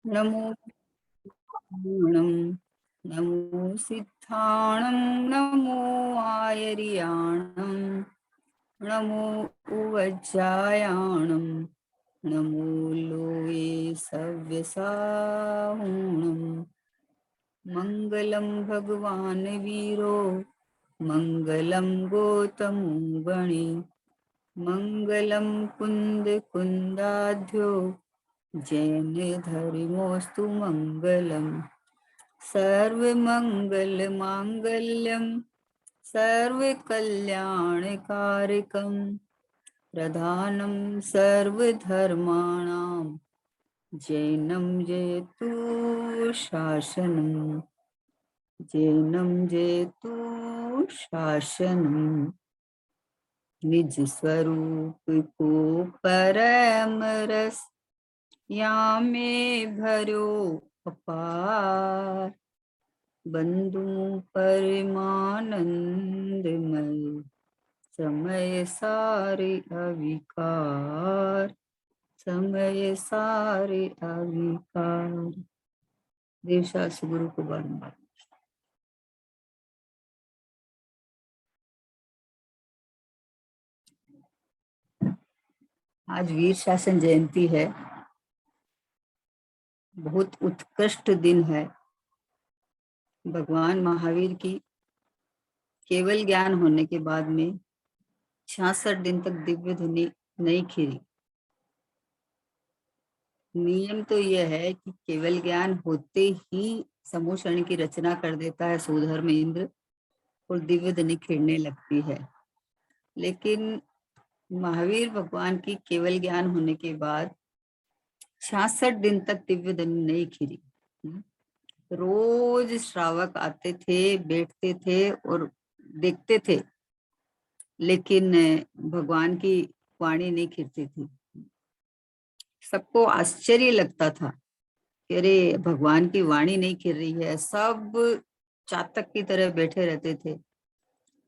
नमो पूर्णं नमो सिद्धाणं नमो आयर्याणं नमो उवज्जायाणं नमो लोये सव्यसाहुणं मङ्गलं भगवान् वीरो मङ्गलं गौतमो गणे मङ्गलं कुन्द कुन्दाढ्यो जैन धर्मोऽस्तु मङ्गलम् सर्वमङ्गलमाङ्गल्यं सर्वकल्याणकारकं प्रधानं सर्वधर्माणां जैनं जयतु शासनं जैनं जयतु शासनं निज स्वरूप को परम रस या में भरो अपार बंधु परमानंदमय समय सारे अविकार समय सारे अविकार। देवशास्त्र गुरु को बारंबार। आज वीर शासन जयंती है, बहुत उत्कृष्ट दिन है। भगवान महावीर की केवल ज्ञान होने के बाद में 66 दिन तक दिव्य धुनी नहीं खिली। नियम तो यह है कि केवल ज्ञान होते ही समूह शरण की रचना कर देता है सूधर में इंद्र और दिव्य धुनी खिलने लगती है। लेकिन महावीर भगवान की केवल ज्ञान होने के बाद 66 दिन तक दिव्य धुनी नहीं खिली। रोज श्रावक आते थे, बैठते थे और देखते थे, लेकिन भगवान की वाणी नहीं खिलती थी। सबको आश्चर्य लगता था कि अरे भगवान की वाणी नहीं खिल रही है। सब चातक की तरह बैठे रहते थे,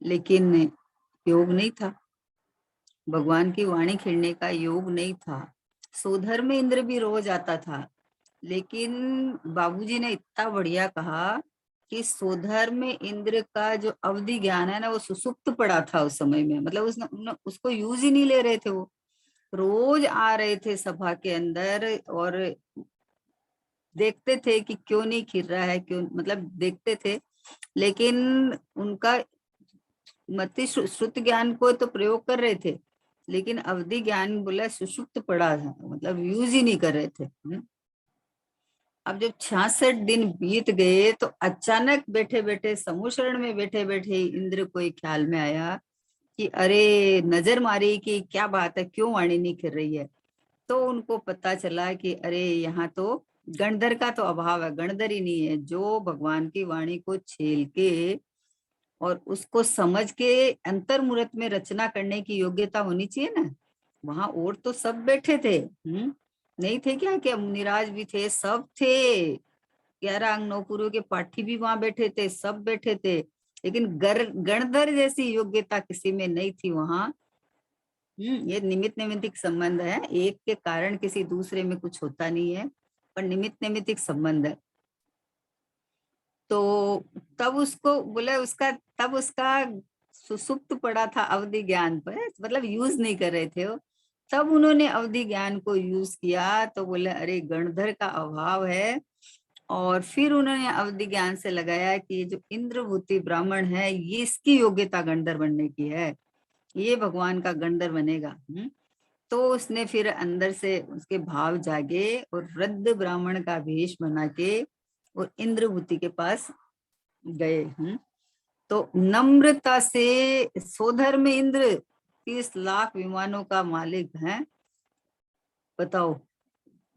लेकिन योग नहीं था, भगवान की वाणी खिलने का योग नहीं था। सोधर में इंद्र भी रोज आता था, लेकिन बाबूजी ने इतना बढ़िया कहा कि सोधर में इंद्र का जो अवधि ज्ञान है ना, वो सुसुप्त पड़ा था उस समय में। मतलब उसको यूज ही नहीं ले रहे थे। वो रोज आ रहे थे सभा के अंदर और देखते थे कि क्यों नहीं खिल रहा है, क्यों, मतलब देखते थे, लेकिन उनका मति श्रुत ज्ञान को तो प्रयोग कर रहे थे, लेकिन अवधि ज्ञान बोला सुषुप्त पड़ा था, मतलब यूज ही नहीं कर रहे थे। अब जब 66 दिन बीत गए तो अचानक बैठे बैठे समूह शरण में बैठे बैठे इंद्र को एक ख्याल में आया कि अरे, नजर मारी कि क्या बात है, क्यों वाणी नहीं खिल रही है। तो उनको पता चला कि अरे यहाँ तो गणधर का तो अभाव है, गणधर ही नहीं है जो भगवान की वाणी को छेल के और उसको समझ के अंतर्मुहूर्त में रचना करने की योग्यता होनी चाहिए ना। वहां और तो सब बैठे थे, नहीं थे क्या, कि मुनिराज भी थे, सब थे, 11 अंग 9 पुरों के पाठी भी वहां बैठे थे, सब बैठे थे, लेकिन गणधर जैसी योग्यता किसी में नहीं थी वहां। ये निमित्त नैमित्तिक संबंध है, एक के कारण किसी दूसरे में कुछ होता नहीं है, पर निमित्त नैमित्तिक संबंध है। तो तब उसको बोले उसका तब उसका सुसुप्त पड़ा था अवधि ज्ञान पर, मतलब यूज नहीं कर रहे थे वो। तब उन्होंने अवधि ज्ञान को यूज किया तो बोले अरे गणधर का अभाव है, और फिर उन्होंने अवधि ज्ञान से लगाया कि जो इंद्रभूति ब्राह्मण है ये इसकी योग्यता गणधर बनने की है, ये भगवान का गणधर बनेगा। तो उसने फिर अंदर से उसके भाव जागे और वृद्ध ब्राह्मण का वेश बना के और इंद्रभूति के पास गए। तो नम्रता से, सोधर में इंद्र 30 लाख विमानों का मालिक है, बताओ,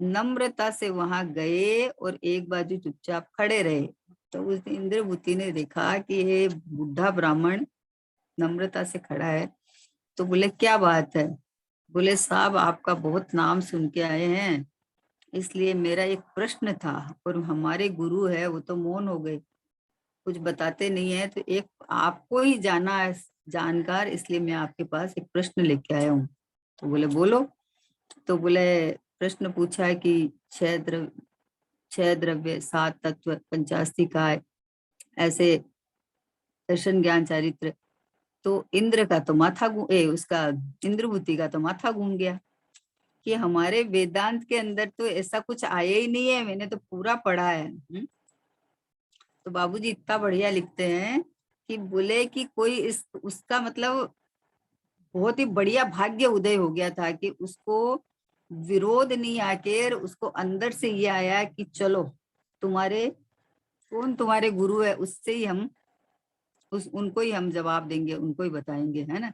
नम्रता से वहां गए और एक बाजू चुपचाप खड़े रहे। तो उस इंद्रभूति ने देखा कि ये बुढ़ा ब्राह्मण नम्रता से खड़ा है, तो बोले क्या बात है। बोले साहब आपका बहुत नाम सुन के आए हैं, इसलिए मेरा एक प्रश्न था, और हमारे गुरु है वो तो मौन हो गए, कुछ बताते नहीं है, तो एक आपको ही जाना है जानकार, इसलिए मैं आपके पास एक प्रश्न लेके आया हूँ। तो बोले बोलो। तो बोले प्रश्न पूछा है कि 6 द्रव्य छह द्रव्य, सात तत्व, पंचास्तिकाय, ऐसे दर्शन ज्ञान चारित्र। तो इंद्र का तो माथा उसका इंद्रभूति का तो माथा घूम गया कि हमारे वेदांत के अंदर तो ऐसा कुछ आया ही नहीं है, मैंने तो पूरा पढ़ा है। तो बाबूजी इतना बढ़िया लिखते हैं कि बोले कि कोई इस उसका मतलब बहुत ही बढ़िया भाग्य उदय हो गया था कि उसको विरोध नहीं आके उसको अंदर से ये आया कि चलो तुम्हारे कौन तुम्हारे गुरु है, उससे ही हम उनको ही हम जवाब देंगे, उनको ही बताएंगे, है ना।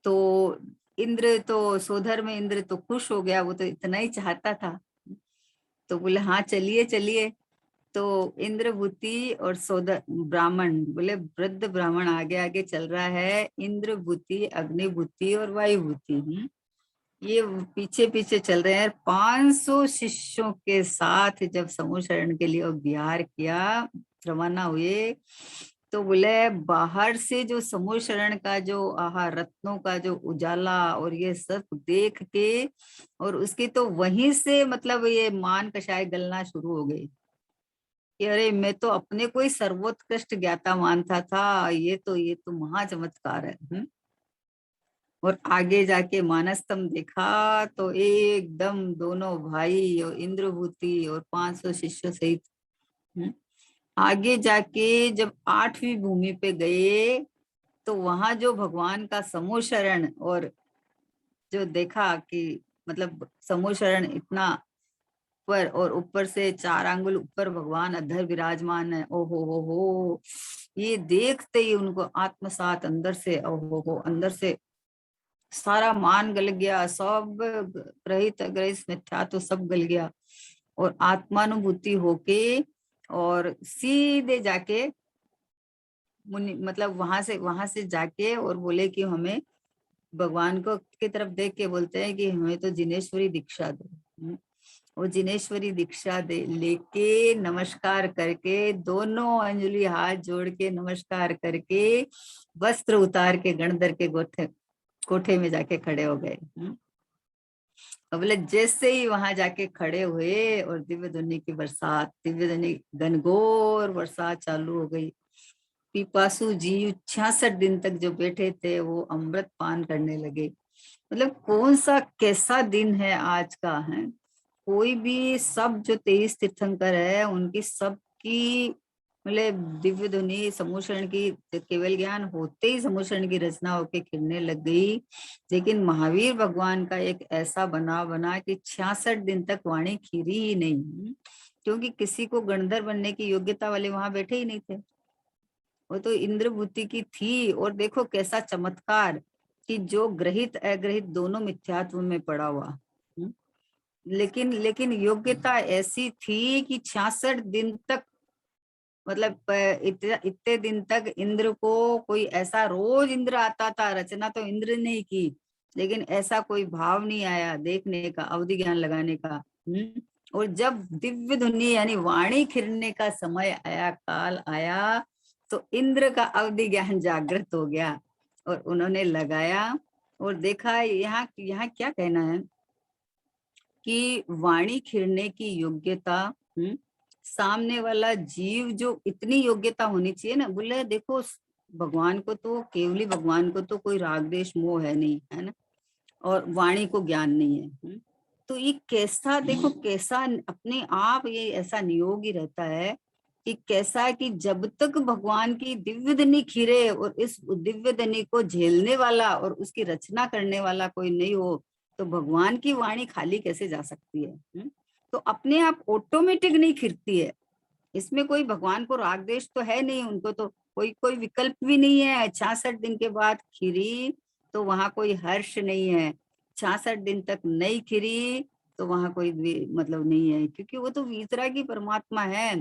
तो इंद्र तो सोधर में इंद्र तो खुश हो गया, वो तो इतना ही चाहता था। तो बोले हाँ चलिए चलिए। तो इंद्रभूति और सोदर ब्राह्मण बोले वृद्ध ब्राह्मण आगे आगे चल रहा है, इंद्रभूति, अग्निभूति और वायुभूति ये पीछे पीछे चल रहे हैं। 500 शिष्यों के साथ जब समूह शरण के लिए बिहार किया, रवाना हुए, तो बोले बाहर से जो समूह शरण का जो आहार रत्नों का जो उजाला और ये सब देख के और उसकी तो वहीं से मतलब ये मान कषाय गलना शुरू हो गई कि अरे मैं तो अपने को ही सर्वोत्कृष्ट ज्ञाता मानता था, ये तो महा चमत्कार है। और आगे जाके मानस्तम देखा तो एकदम दोनों भाई और इंद्रभूति और 500 शिष्य सहित। आगे जाके जब 8वीं भूमि पे गए तो वहां जो भगवान का समूह शरण और जो देखा कि मतलब समूह शरण इतना पर और ऊपर से 4 आंगुल ऊपर भगवान अधर विराजमान है, ओ हो, ये देखते ही उनको आत्मसात अंदर से, ओ हो, अंदर से सारा मान गल गया, सब ग्रहित अग्रहित मिथ्या तो सब गल गया और आत्मानुभूति होके और सीधे जाके मुनि मतलब वहां से जाके और बोले कि हमें भगवान को की तरफ देख के बोलते हैं कि हमें तो जिनेश्वरी दीक्षा दो। वो जिनेश्वरी दीक्षा दे लेके नमस्कार करके दोनों अंजलि हाथ जोड़ के नमस्कार करके वस्त्र उतार के गणधर के कोठे में जाके खड़े हो गए। अब बोले जैसे ही वहां जाके खड़े हुए और दिव्य ध्वनि की बरसात, दिव्य ध्वनि घनघोर बरसात चालू हो गई। पिपासु जी 66 दिन तक जो बैठे थे वो अमृत पान करने लगे। मतलब कौन सा कैसा दिन है आज का, है कोई भी सब जो 23 तीर्थंकर है उनकी सबकी मतलब दिव्य ध्वनि समूषण की केवल ज्ञान होते ही समूषण की रचना होके खिलने लग गई। लेकिन महावीर भगवान का एक ऐसा बना कि 66 दिन तक वाणी खीरी ही नहीं, क्योंकि किसी को गणधर बनने की योग्यता वाले वहां बैठे ही नहीं थे, वो तो इंद्रभूति की थी। और देखो कैसा चमत्कार कि जो ग्रहित अग्रहित दोनों मिथ्यात्व में पड़ा हुआ, लेकिन लेकिन योग्यता ऐसी थी कि 66 दिन तक मतलब इतने दिन तक इंद्र को कोई ऐसा, रोज इंद्र आता था, रचना तो इंद्र ने की, लेकिन ऐसा कोई भाव नहीं आया देखने का, अवधि ज्ञान लगाने का। और जब दिव्य ध्वनि यानी वाणी खिरने का समय आया, काल आया, तो इंद्र का अवधि ज्ञान जागृत हो गया और उन्होंने लगाया और देखा। यहाँ यहाँ क्या कहना है कि वाणी खिरने की योग्यता, सामने वाला जीव जो इतनी योग्यता होनी चाहिए ना, बोले देखो भगवान को तो केवली भगवान को तो कोई राग देश मोह है नहीं, है ना, और वाणी को ज्ञान नहीं है। तो ये कैसा देखो कैसा अपने आप ये ऐसा नियोग ही रहता है कि कैसा कि जब तक भगवान की दिव्य धनी खिरे और इस दिव्य धनी को झेलने वाला और उसकी रचना करने वाला कोई नहीं हो, तो भगवान की वाणी खाली कैसे जा सकती है। तो अपने आप ऑटोमेटिक नहीं खिरती है, इसमें कोई भगवान को राग देश तो है नहीं, उनको तो कोई कोई विकल्प भी नहीं है। 66 दिन के बाद खिरी तो वहां कोई हर्ष नहीं है, 66 दिन तक नहीं खिरी तो वहां कोई मतलब नहीं है, क्योंकि वो तो वीतरागी परमात्मा है।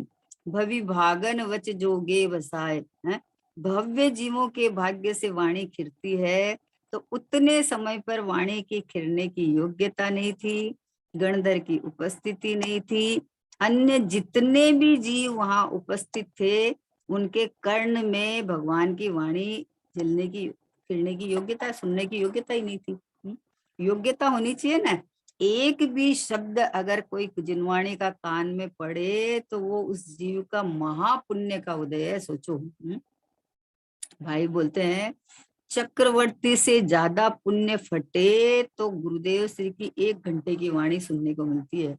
भवि भागन वच जोगे बसाए, है भव्य जीवों के भाग्य से वाणी खिरती है। तो उतने समय पर वाणी की खिरने की योग्यता नहीं थी, गणधर की उपस्थिति नहीं थी, अन्य जितने भी जीव वहां उपस्थित थे उनके कर्ण में भगवान की वाणी झेलने की खिलने की योग्यता, सुनने की योग्यता ही नहीं थी। योग्यता होनी चाहिए ना एक भी शब्द अगर कोई जिनवाणी का कान में पड़े तो वो उस जीव का महापुण्य का उदय है। सोचो। भाई बोलते हैं चक्रवर्ती से ज्यादा पुण्य फटे तो गुरुदेव श्री की 1 घंटे की वाणी सुनने को मिलती है?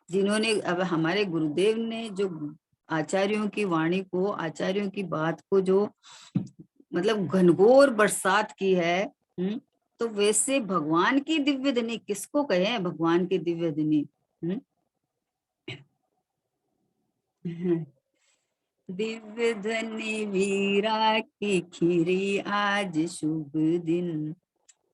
जिन्होंने, अब हमारे गुरुदेव ने जो आचार्यों की वाणी को, आचार्यों की बात को जो मतलब घनघोर बरसात की है, तो वैसे भगवान की दिव्य धनी किसको कहे हैं? भगवान की दिव्य धनी। दिव्य ध्वनि वीरा की खीरी आज शुभ दिन,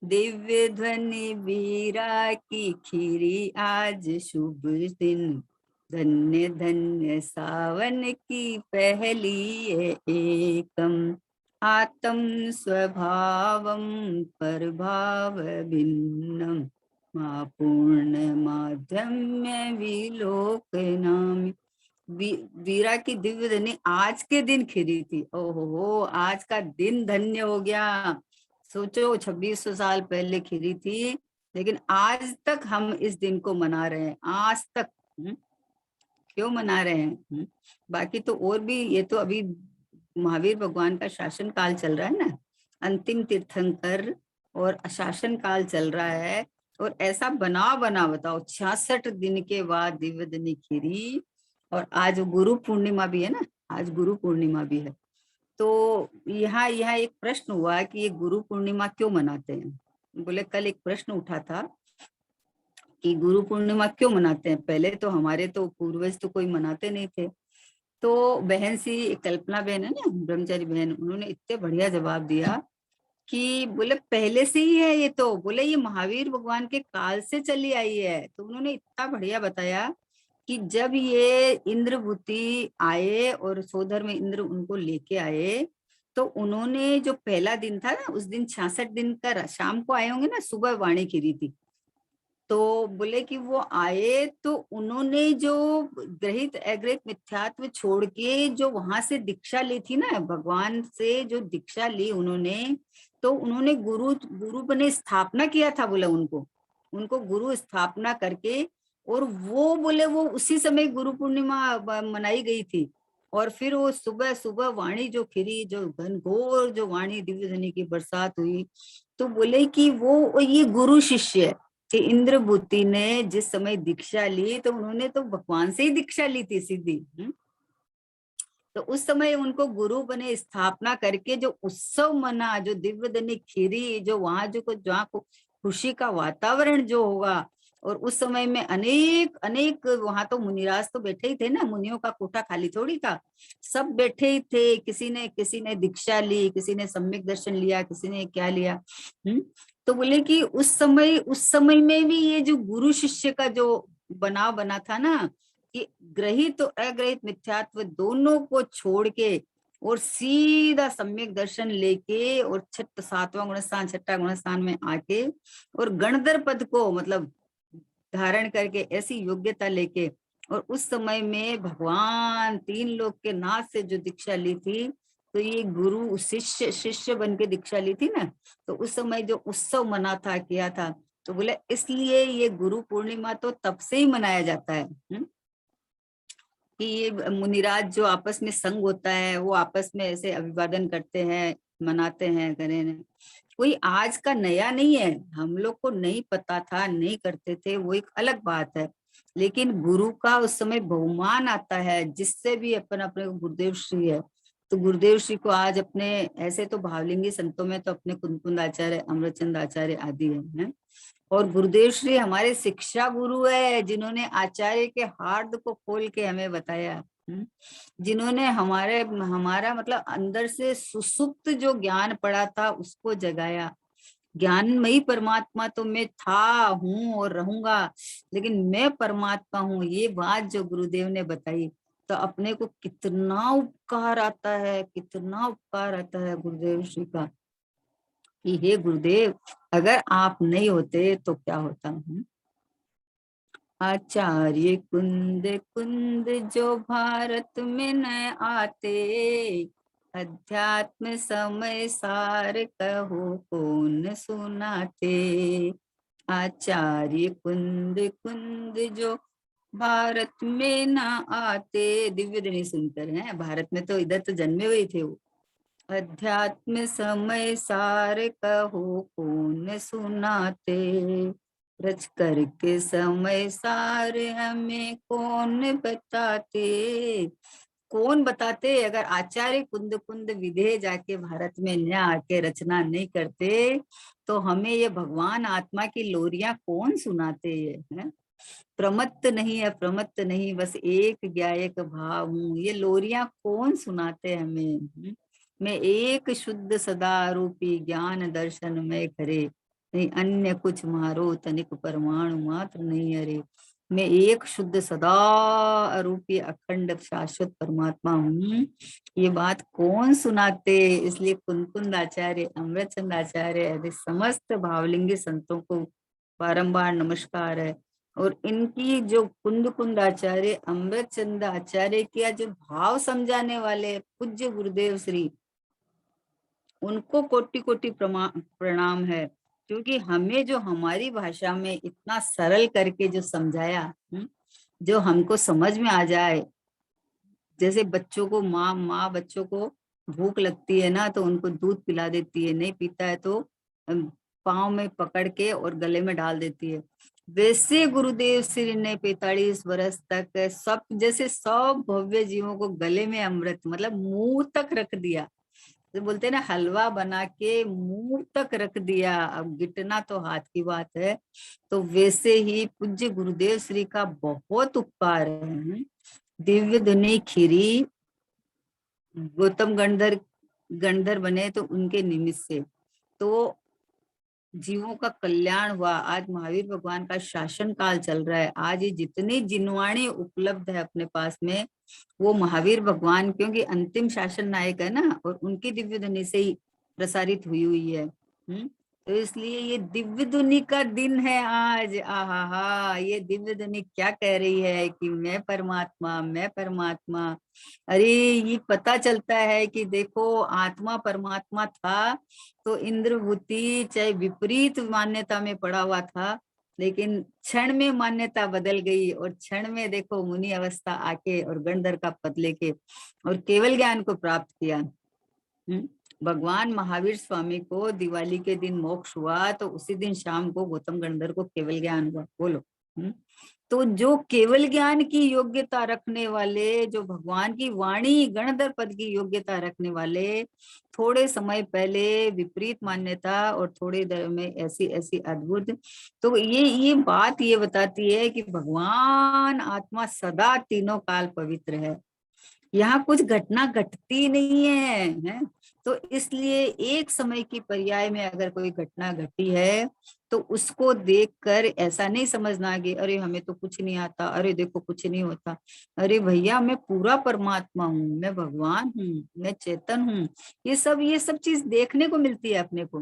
दिव्य ध्वनि वीरा की खीरी आज शुभ दिन, धन्य धन्य सावन की पहली ये एकम, आत्म स्वभावम प्रभाव भिन्नम, माँ पूर्ण माध्यम्य विलोकनामि। वीरा की दिव्य धनी आज के दिन खिरी थी। ओहो, आज का दिन धन्य हो गया। सोचो 2600 साल पहले खिरी थी, लेकिन आज तक हम इस दिन को मना रहे हैं। आज तक क्यों मना रहे हैं? बाकी तो और भी, ये तो अभी महावीर भगवान का शासन काल चल रहा है ना, अंतिम तीर्थंकर और शासन काल चल रहा है। और ऐसा बना बताओ 66 दिन के बाद दिव्य धनी खिरी। और आज गुरु पूर्णिमा भी है ना, आज गुरु पूर्णिमा भी है। तो यहाँ एक प्रश्न हुआ कि ये गुरु पूर्णिमा क्यों मनाते हैं? बोले कल एक प्रश्न उठा था कि गुरु पूर्णिमा क्यों मनाते हैं। पहले तो हमारे तो पूर्वज तो कोई मनाते नहीं थे। तो बहन सी कल्पना बहन है ना, ब्रह्मचारी बहन, उन्होंने इतने बढ़िया जवाब दिया कि बोले पहले से ही है ये, तो बोले ये महावीर भगवान के काल से चली आई है। तो उन्होंने इतना बढ़िया बताया कि जब ये इंद्रभूति आए और सोधर में इंद्र उनको लेके आए, तो उन्होंने जो पहला दिन था ना, उस दिन 66 दिन का शाम को आए होंगे ना, सुबह वाणी खिरी थी। तो बोले कि वो आए तो उन्होंने जो ग्रहित अग्रहित मिथ्यात्व छोड़ के जो वहां से दीक्षा ली थी ना, भगवान से जो दीक्षा ली उन्होंने, तो उन्होंने गुरु गुरु बने स्थापना किया था। बोले उनको गुरु स्थापना करके, और वो बोले वो उसी समय गुरु पूर्णिमा मनाई गई थी। और फिर वो सुबह सुबह वाणी जो खिरी, जो घनघोर जो वाणी दिव्य धनी की बरसात हुई, तो बोले कि वो ये गुरु शिष्य है कि इंद्रभूति ने जिस समय दीक्षा ली, तो उन्होंने तो भगवान से ही दीक्षा ली थी सीधी। तो उस समय उनको गुरु बने स्थापना करके जो उत्सव मना, जो दिव्य धनी खीरी, जो वहां जो जहाँ को खुशी का वातावरण जो होगा। और उस समय में अनेक अनेक वहां तो मुनिराज तो बैठे ही थे ना, मुनियों का कोठा खाली थोड़ी था, सब बैठे ही थे। किसी ने दीक्षा ली, किसी ने सम्यक दर्शन लिया, किसी ने क्या लिया। तो बोले कि उस समय में भी ये जो गुरु शिष्य का जो बनाव बना था ना, कि ग्रहित और अग्रहित मिथ्यात्व दोनों को छोड़ के और सीधा सम्यक दर्शन लेके और सातवां गुणस्थान छठा गुणस्थान में आके और गणधर पद को मतलब धारण करके ऐसी योग्यता लेके, और उस समय में भगवान 3 लोक के नाथ से जो दीक्षा ली थी, तो ये गुरु शिष्य बन के दीक्षा ली थी ना, तो उस समय जो उत्सव मना था किया था। तो बोले इसलिए ये गुरु पूर्णिमा तो तब से ही मनाया जाता है कि ये मुनिराज जो आपस में संग होता है, वो आपस में ऐसे अभिवादन करते हैं, मनाते हैं, करें। कोई आज का नया नहीं है, हम लोग को नहीं पता था, नहीं करते थे, वो एक अलग बात है। लेकिन गुरु का उस समय बहुमान आता है, जिससे भी अपन अपने गुरुदेव श्री है। तो गुरुदेव श्री को आज अपने ऐसे तो भावलिंगी संतों में तो अपने कुंद आचार्य, अमृतचंद आचार्य आदि है। और गुरुदेव श्री हमारे शिक्षा गुरु है, जिन्होंने आचार्य के हार्द को खोल के हमें बताया। जिन्होंने हमारा मतलब अंदर से सुसुप्त जो ज्ञान पड़ा था उसको जगाया। ज्ञानमयी परमात्मा तो मैं था, हूँ और रहूंगा, लेकिन मैं परमात्मा हूँ, ये बात जो गुरुदेव ने बताई, तो अपने को कितना उपकार आता है, कितना उपकार आता है गुरुदेव श्री का कि हे गुरुदेव, अगर आप नहीं होते तो क्या होता। आचार्य कुंद कुंद जो भारत में न आते, अध्यात्म समय सार कहो कौन सुनाते। आचार्य कुंद कुंद जो भारत में ना आते। दिव्य धनी सुनकर हैं, भारत में तो इधर तो जन्मे हुए थे वो। अध्यात्म समय सार कहो कौन सुनाते, रच करके समय सार हमें कौन बताते। कौन बताते? अगर आचार्य कुंद कुंद विधे जाके भारत में न आके रचना नहीं करते तो हमें ये भगवान आत्मा की लोरियां कौन सुनाते है? प्रमत्त नहीं, अप्रमत्त नहीं, बस एक गायक भाव हूँ, ये लोरियां कौन सुनाते हमें? मैं एक शुद्ध सदा रूपी ज्ञान दर्शन में करे, नहीं अन्य कुछ मारो तनिक परमाणु मात्र नहीं अरे। मैं एक शुद्ध सदा रूपी अखंड शाश्वत परमात्मा हूँ, ये बात कौन सुनाते? इसलिए कुंद आचार्य, अमृतचंद आचार्य आदि समस्त भावलिंगी संतों को बारंबार नमस्कार है। और इनकी जो कुंद आचार्य, अमृतचंद आचार्य किया जो भाव समझाने वाले पूज्य गुरुदेव श्री, उनको कोटि कोटि प्रणाम है। क्योंकि हमें जो हमारी भाषा में इतना सरल करके जो समझाया, जो हमको समझ में आ जाए। जैसे बच्चों को माँ बच्चों को भूख लगती है ना, तो उनको दूध पिला देती है, नहीं पीता है तो पाँव में पकड़ के और गले में डाल देती है। वैसे गुरुदेव श्री ने 45 वर्ष तक सब, जैसे सब भव्य जीवों को गले में अमृत मतलब मुंह तक रख दिया। तो बोलते हैं ना, हलवा बना के मुंह तक रख दिया, अब गिटना तो हाथ की बात है। तो वैसे ही पूज्य गुरुदेव श्री का बहुत उपकार है। दिव्य धुनी खीरी, गौतम गणधर बने तो उनके निमित्त से तो जीवों का कल्याण हुआ। आज महावीर भगवान का शासन काल चल रहा है। आज ये जितनी जिनवाणी उपलब्ध है अपने पास में, वो महावीर भगवान, क्योंकि अंतिम शासन नायक है ना, और उनकी दिव्य ध्वनि से ही प्रसारित हुई है। तो इसलिए ये दिव्य ध्वनि का दिन है आज। आहा हा, ये दिव्य ध्वनि क्या कह रही है कि मैं परमात्मा, मैं परमात्मा। अरे ये पता चलता है कि देखो, आत्मा परमात्मा था तो इंद्रभूति चाहे विपरीत मान्यता में पड़ा हुआ था, लेकिन क्षण में मान्यता बदल गई और क्षण में देखो मुनि अवस्था आके और गणधर का पद लेके और केवल ज्ञान को प्राप्त किया। भगवान महावीर स्वामी को दिवाली के दिन मोक्ष हुआ, तो उसी दिन शाम को गौतम गणधर को केवल ज्ञान हुआ। बोलो। तो जो केवल ज्ञान की योग्यता रखने वाले, जो भगवान की वाणी गणधर पद की योग्यता रखने वाले, थोड़े समय पहले विपरीत मान्यता और थोड़े देर में ऐसी ऐसी अद्भुत। तो ये बात ये बताती है कि भगवान आत्मा सदा तीनों काल पवित्र है। यहाँ कुछ घटना घटती नहीं है। तो इसलिए एक समय की पर्याय में अगर कोई घटना घटी है तो उसको देखकर ऐसा नहीं समझना कि अरे हमें तो कुछ नहीं आता, अरे देखो कुछ नहीं होता। अरे भैया, मैं पूरा परमात्मा हूँ, मैं भगवान हूँ, मैं चेतन हूँ। ये सब चीज देखने को मिलती है अपने को।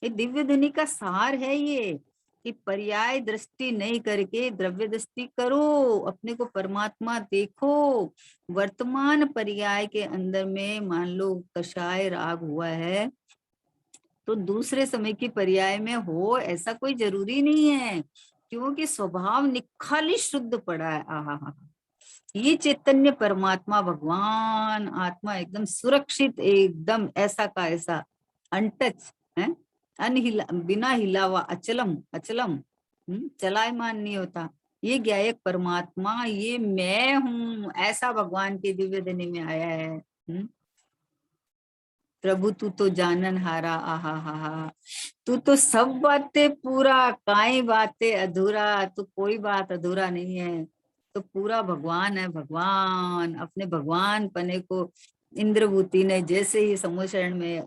ये दिव्य ध्वनि का सार है ये, कि पर्याय दृष्टि नहीं करके द्रव्य दृष्टि करो, अपने को परमात्मा देखो। वर्तमान पर्याय के अंदर में मान लो कषाय राग हुआ है, तो दूसरे समय की पर्याय में हो ऐसा कोई जरूरी नहीं है, क्योंकि स्वभाव निखाली शुद्ध पड़ा है। आहा, ये चैतन्य परमात्मा भगवान आत्मा एकदम सुरक्षित, एकदम ऐसा का ऐसा अनटच है, अनहिला, बिना हिला हुआ, अचलम अचलम, चलायमान नहीं होता। ये गायक परमात्मा, ये मैं हूँ, ऐसा भगवान की दिव्य ध्वनि में आया है। प्रभु तू तो जानन हारा, आहा हा हा, तू तो सब बातें पूरा, काई बातें अधूरा, तू कोई बात अधूरा नहीं है। तो पूरा भगवान है। भगवान अपने भगवान पने को इंद्रभूति ने जैसे ही समुशरण में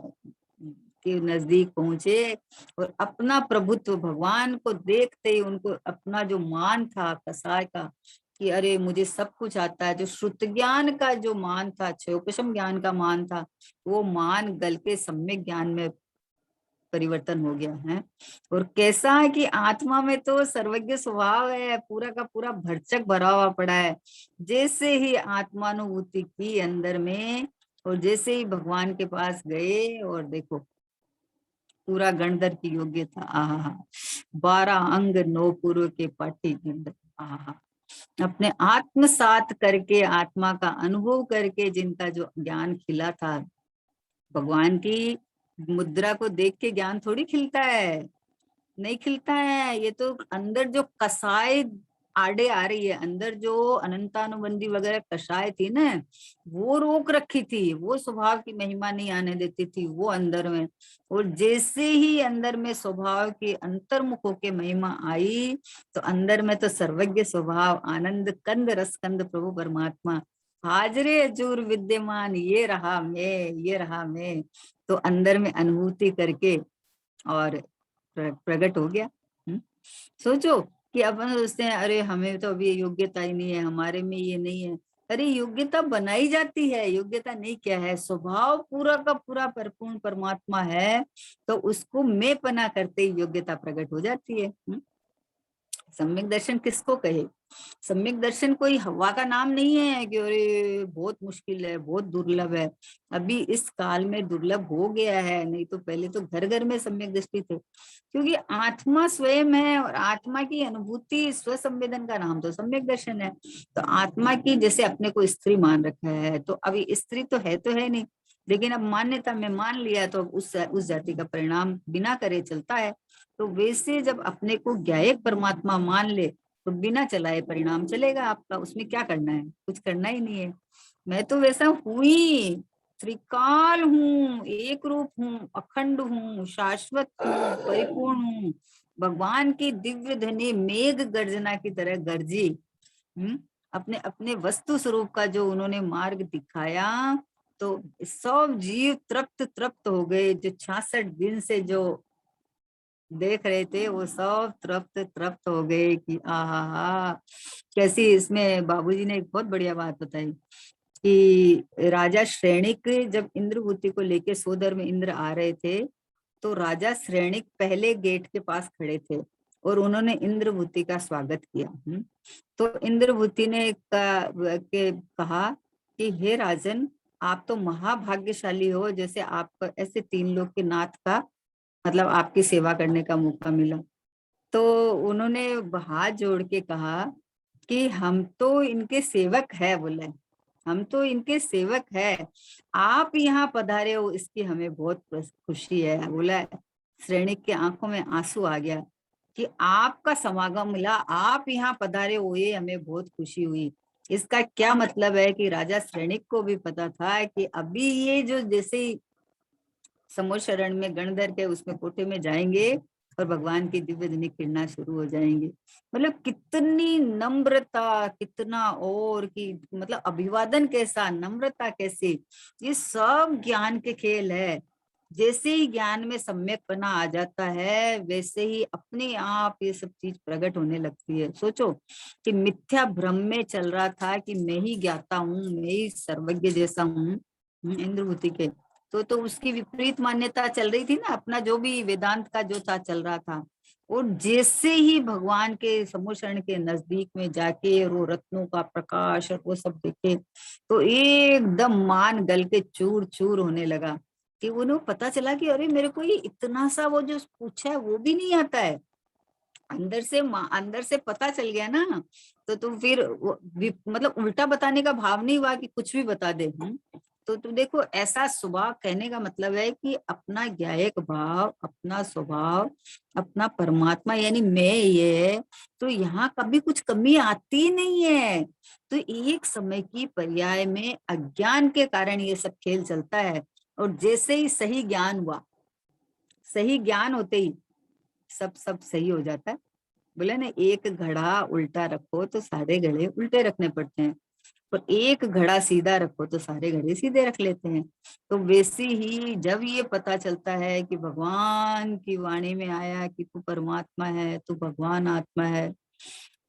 के नजदीक पहुंचे और अपना प्रभुत्व, भगवान को देखते ही उनको अपना जो मान था कसाय का, कि अरे मुझे सब कुछ आता है, जो श्रुत ज्ञान का जो मान था, क्षयोपशम ज्ञान का मान था, वो मान गल के सम्यक ज्ञान में परिवर्तन हो गया है। और कैसा है कि आत्मा में तो सर्वज्ञ स्वभाव है, पूरा का पूरा भरचक भरा हुआ पड़ा है। जैसे ही आत्मानुभूति की अंदर में, और जैसे ही भगवान के पास गए और देखो पूरा गणधर की योग्यता, आहा, 12 अंग 9 पूर्व के पाठी गणधर, आहा, अपने आत्मसात करके, आत्मा का अनुभव करके जिनका जो ज्ञान खिला था, भगवान की मुद्रा को देख के ज्ञान थोड़ी खिलता है, नहीं खिलता है। ये तो अंदर जो कसाय आड़े आ रही है, अंदर जो अनंतानुबंधी वगैरह कषाय थी ना, वो रोक रखी थी, वो स्वभाव की महिमा नहीं आने देती थी वो अंदर में। और जैसे ही अंदर में स्वभाव की अंतर्मुख होके महिमा आई, तो अंदर में तो सर्वज्ञ स्वभाव, आनंद कंद रस कंद प्रभु परमात्मा, हाजरे हजूर विद्यमान, ये रहा मैं, ये रहा मैं, तो अंदर में अनुभूति करके और प्रकट हो गया। सोचो कि अपन सोचते हैं अरे हमें तो अभी योग्यता ही नहीं है, हमारे में ये नहीं है। अरे योग्यता बनाई जाती है, योग्यता नहीं क्या है, स्वभाव पूरा का पूरा परिपूर्ण परमात्मा है, तो उसको मैं पना करते ही योग्यता प्रकट हो जाती है। सम्यक दर्शन किसको कहे? सम्यक दर्शन कोई हवा का नाम नहीं है कि अरे बहुत मुश्किल है, बहुत दुर्लभ है। अभी इस काल में दुर्लभ हो गया है, नहीं तो पहले तो घर घर में सम्यक दृष्टि थे, क्योंकि आत्मा स्वयं है और आत्मा की अनुभूति स्व संवेदन का नाम तो सम्यक दर्शन है। तो आत्मा की जैसे अपने को स्त्री मान रखा है, तो अभी स्त्री तो है नहीं, लेकिन अब मान्यता में मान लिया, तो अब उस जाति का परिणाम बिना करे चलता है। तो वैसे जब अपने को ज्ञायक परमात्मा मान ले, तो बिना चलाए परिणाम चलेगा आपका, उसमें क्या करना है, कुछ करना ही नहीं है। मैं तो वैसा हुई, त्रिकाल हूँ, एक रूप हूँ, अखंड हूँ, शाश्वत हूँ, परिपूर्ण हूँ। भगवान की दिव्य ध्वनि मेघ गर्जना की तरह गर्जी। अपने अपने वस्तु स्वरूप का जो उन्होंने मार्ग दिखाया, तो सब जीव तृप्त तृप्त हो गए, जो 66 दिन से जो देख रहे थे वो सब तृप्त तृप्त हो गए कि आहा। कैसी इसमें बाबूजी ने एक बहुत बढ़िया बात बताई कि राजा श्रेणिक जब इंद्रभूति को लेके सोदर में इंद्र आ रहे थे, तो राजा श्रेणिक पहले गेट के पास खड़े थे और उन्होंने इंद्रभूति का स्वागत किया। तो इंद्रभूति ने कहा कि हे राजन, आप तो महाभाग्यशाली हो, जैसे आपको ऐसे 3 लोग के नाथ का मतलब आपकी सेवा करने का मौका मिला। तो उन्होंने हाथ जोड़ के कहा कि हम तो इनके सेवक है, बोले हम तो इनके सेवक है, आप यहाँ पधारे हो इसकी हमें बहुत खुशी है। बोला श्रेणिक के आंखों में आंसू आ गया कि आपका समागम मिला, आप यहाँ पधारे हो, ये हमें बहुत खुशी हुई। इसका क्या मतलब है कि राजा श्रेणिक को भी पता था कि अभी ये जो जैसे समूह शरण में गणधर के उसमें कोठे में जाएंगे और भगवान की दिव्य ध्वनि किरणा शुरू हो जाएंगे। मतलब कितनी नम्रता, कितना और की मतलब अभिवादन कैसा, नम्रता कैसी, ये सब ज्ञान के खेल है। जैसे ही ज्ञान में सम्यकपना आ जाता है, वैसे ही अपने आप ये सब चीज प्रकट होने लगती है। सोचो कि मिथ्या भ्रम में चल रहा था कि मैं ही ज्ञाता हूँ, मैं ही सर्वज्ञ जैसा हूँ इंद्रभूति के, तो उसकी विपरीत मान्यता चल रही थी ना, अपना जो भी वेदांत का जो था चल रहा था। और जैसे ही भगवान के समूह शरण के नजदीक में जाके वो रत्नों का प्रकाश और वो सब देखे, तो एकदम मान गल के चूर चूर होने लगा कि उन्हें पता चला कि अरे मेरे को ये इतना सा वो जो पूछा है वो भी नहीं आता है। अंदर से पता चल गया ना, तो फिर मतलब उल्टा बताने का भाव नहीं हुआ कि कुछ भी बता दे। तो तुम देखो, ऐसा स्वभाव कहने का मतलब है कि अपना ज्ञायक भाव, अपना स्वभाव, अपना परमात्मा यानी मैं ये, तो यहाँ कभी कुछ कमी आती नहीं है। तो एक समय की पर्याय में अज्ञान के कारण ये सब खेल चलता है, और जैसे ही सही ज्ञान हुआ, सही ज्ञान होते ही सब सही हो जाता है। बोले ना, एक घड़ा उल्टा रखो तो सारे घड़े उल्टे रखने पड़ते हैं, और एक घड़ा सीधा रखो तो सारे घड़े सीधे रख लेते हैं। तो वैसे ही जब ये पता चलता है कि भगवान की वाणी में आया कि तू परमात्मा है, तू भगवान आत्मा है,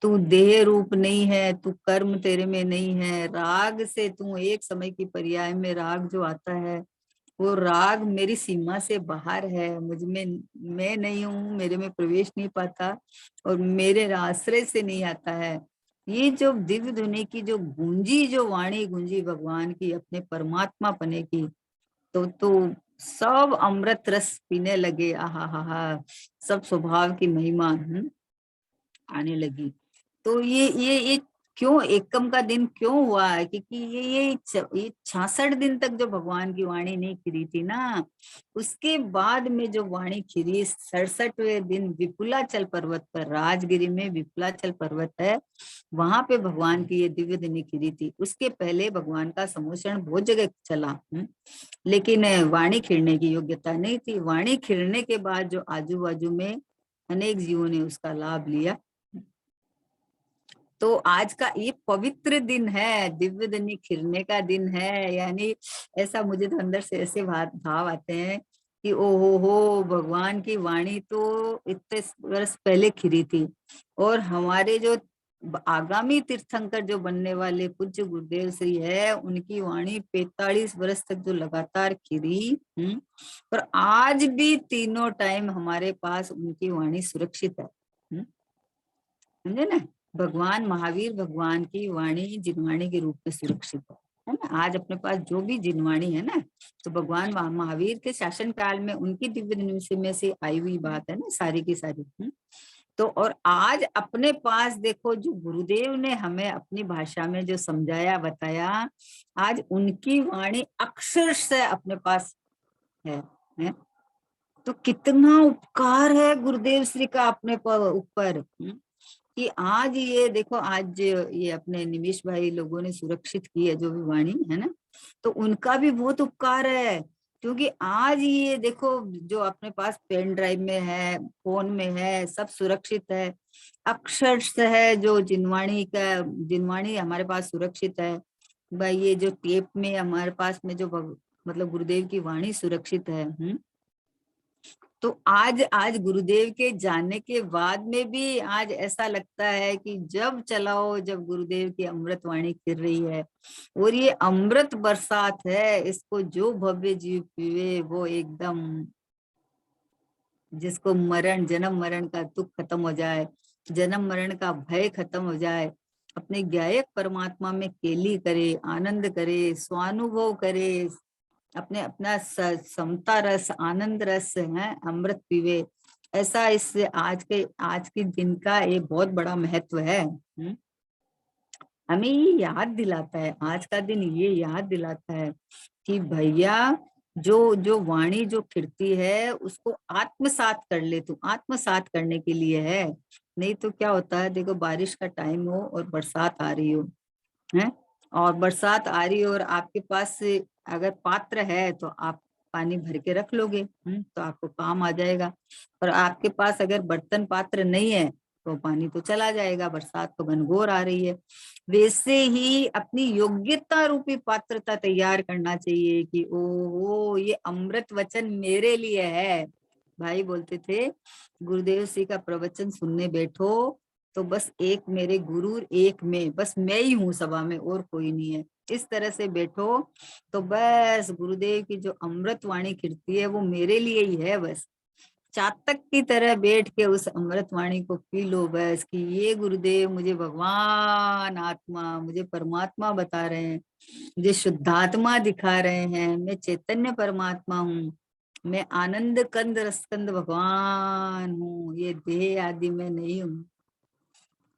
तू देह रूप नहीं है, तू कर्म तेरे में नहीं है, राग से तू एक समय की पर्याय में राग जो आता है, वो राग मेरी सीमा से बाहर है, मुझ में मैं नहीं हूँ, मेरे में प्रवेश नहीं पाता और मेरे आश्रय से नहीं आता है। ये जो दिव्य ध्वनि की जो गूंजी, जो वाणी गूंजी भगवान की अपने परमात्मा पने की, तो सब अमृत रस पीने लगे। आहा हा हा, सब स्वभाव की महिमा आने लगी। तो ये क्यों एकम का दिन क्यों हुआ है? क्योंकि ये 66 दिन तक जो भगवान की वाणी नहीं खिरी थी ना, उसके बाद में जो वाणी खिरी 67वें दिन विपुलाचल पर्वत पर, राजगिरी में विपुलाचल पर्वत है, वहां पे भगवान की ये दिव्य धनी खिरी थी। उसके पहले भगवान का समोषण बहुत जगह चला, लेकिन वाणी खिरने की योग्यता नहीं थी। वाणी खिरने के बाद जो आजू बाजू में अनेक जीवों ने उसका लाभ लिया। तो आज का ये पवित्र दिन है, दिव्य धनी खिरने का दिन है। यानी ऐसा मुझे तो अंदर से ऐसे भाव आते हैं कि ओ हो, भगवान की वाणी तो इतने वर्ष पहले खिरी थी, और हमारे जो आगामी तीर्थंकर जो बनने वाले पूज्य गुरुदेव श्री है, उनकी वाणी 45 वर्ष तक जो लगातार खिरी, पर आज भी तीनों टाइम हमारे पास उनकी वाणी सुरक्षित है। समझे ना? भगवान महावीर भगवान की वाणी जिनवाणी के रूप में सुरक्षित है ना? आज अपने पास जो भी जिनवाणी है ना, तो भगवान महावीर के शासन काल में उनकी दिव्य धनुष में से आई हुई बात है ना, सारी की सारी। तो और आज अपने पास देखो, जो गुरुदेव ने हमें अपनी भाषा में जो समझाया बताया, आज उनकी वाणी अक्षर से अपने पास है? तो कितना उपकार है गुरुदेव श्री का अपने ऊपर, कि आज ये देखो, आज ये अपने निमिष भाई लोगों ने सुरक्षित की है जो भी वाणी है ना, तो उनका भी बहुत उपकार है। क्योंकि आज ये देखो, जो अपने पास पेन ड्राइव में है, फोन में है, सब सुरक्षित है। अक्षर से है जो जिनवाणी हमारे पास सुरक्षित है भाई। ये जो टेप में हमारे पास में जो मतलब गुरुदेव की वाणी सुरक्षित है। तो आज आज गुरुदेव के जाने के बाद में भी आज ऐसा लगता है कि जब चलाओ, जब गुरुदेव की अमृत वाणी फिर रही है, और ये अमृत बरसात है, इसको जो भव्य जीव पीवे वो एकदम, जिसको जन्म मरण का दुख खत्म हो जाए, जन्म मरण का भय खत्म हो जाए, अपने गायक परमात्मा में केली करे, आनंद करे, स्वानुभव करे, अपने अपना समता रस, आनंद रस है, अमृत पीवे। ऐसा इस आज के दिन का ये बहुत बड़ा महत्व है। हमें ये याद दिलाता है, आज का दिन ये याद दिलाता है कि भैया, जो जो वाणी जो खिड़ती है उसको आत्मसात कर ले। तू आत्मसात करने के लिए है। नहीं तो क्या होता है, देखो बारिश का टाइम हो और बरसात आ रही हो, है, और बरसात आ रही हो और आपके पास अगर पात्र है तो आप पानी भर के रख लोगे, तो आपको काम आ जाएगा। और आपके पास अगर बर्तन पात्र नहीं है तो पानी तो चला जाएगा, बरसात तो घनघोर आ रही है। वैसे ही अपनी योग्यता रूपी पात्रता तैयार करना चाहिए कि ओ ये अमृत वचन मेरे लिए है। भाई बोलते थे, गुरुदेव श्री का प्रवचन सुनने बैठो तो बस एक मेरे गुरु, एक में, बस मैं ही हूँ सभा में, और कोई नहीं है। इस तरह से बैठो तो बस गुरुदेव की जो अमृत वाणी खिड़ती है वो मेरे लिए ही है। बस चातक की तरह बैठ के उस अमृत वाणी को पी लो, बस कि ये गुरुदेव मुझे भगवान आत्मा, मुझे परमात्मा बता रहे हैं, मुझे शुद्धात्मा दिखा रहे हैं, मैं चैतन्य परमात्मा हूँ, मैं आनंद कंद रसकंद भगवान हूँ, ये देह आदि में नहीं हूँ,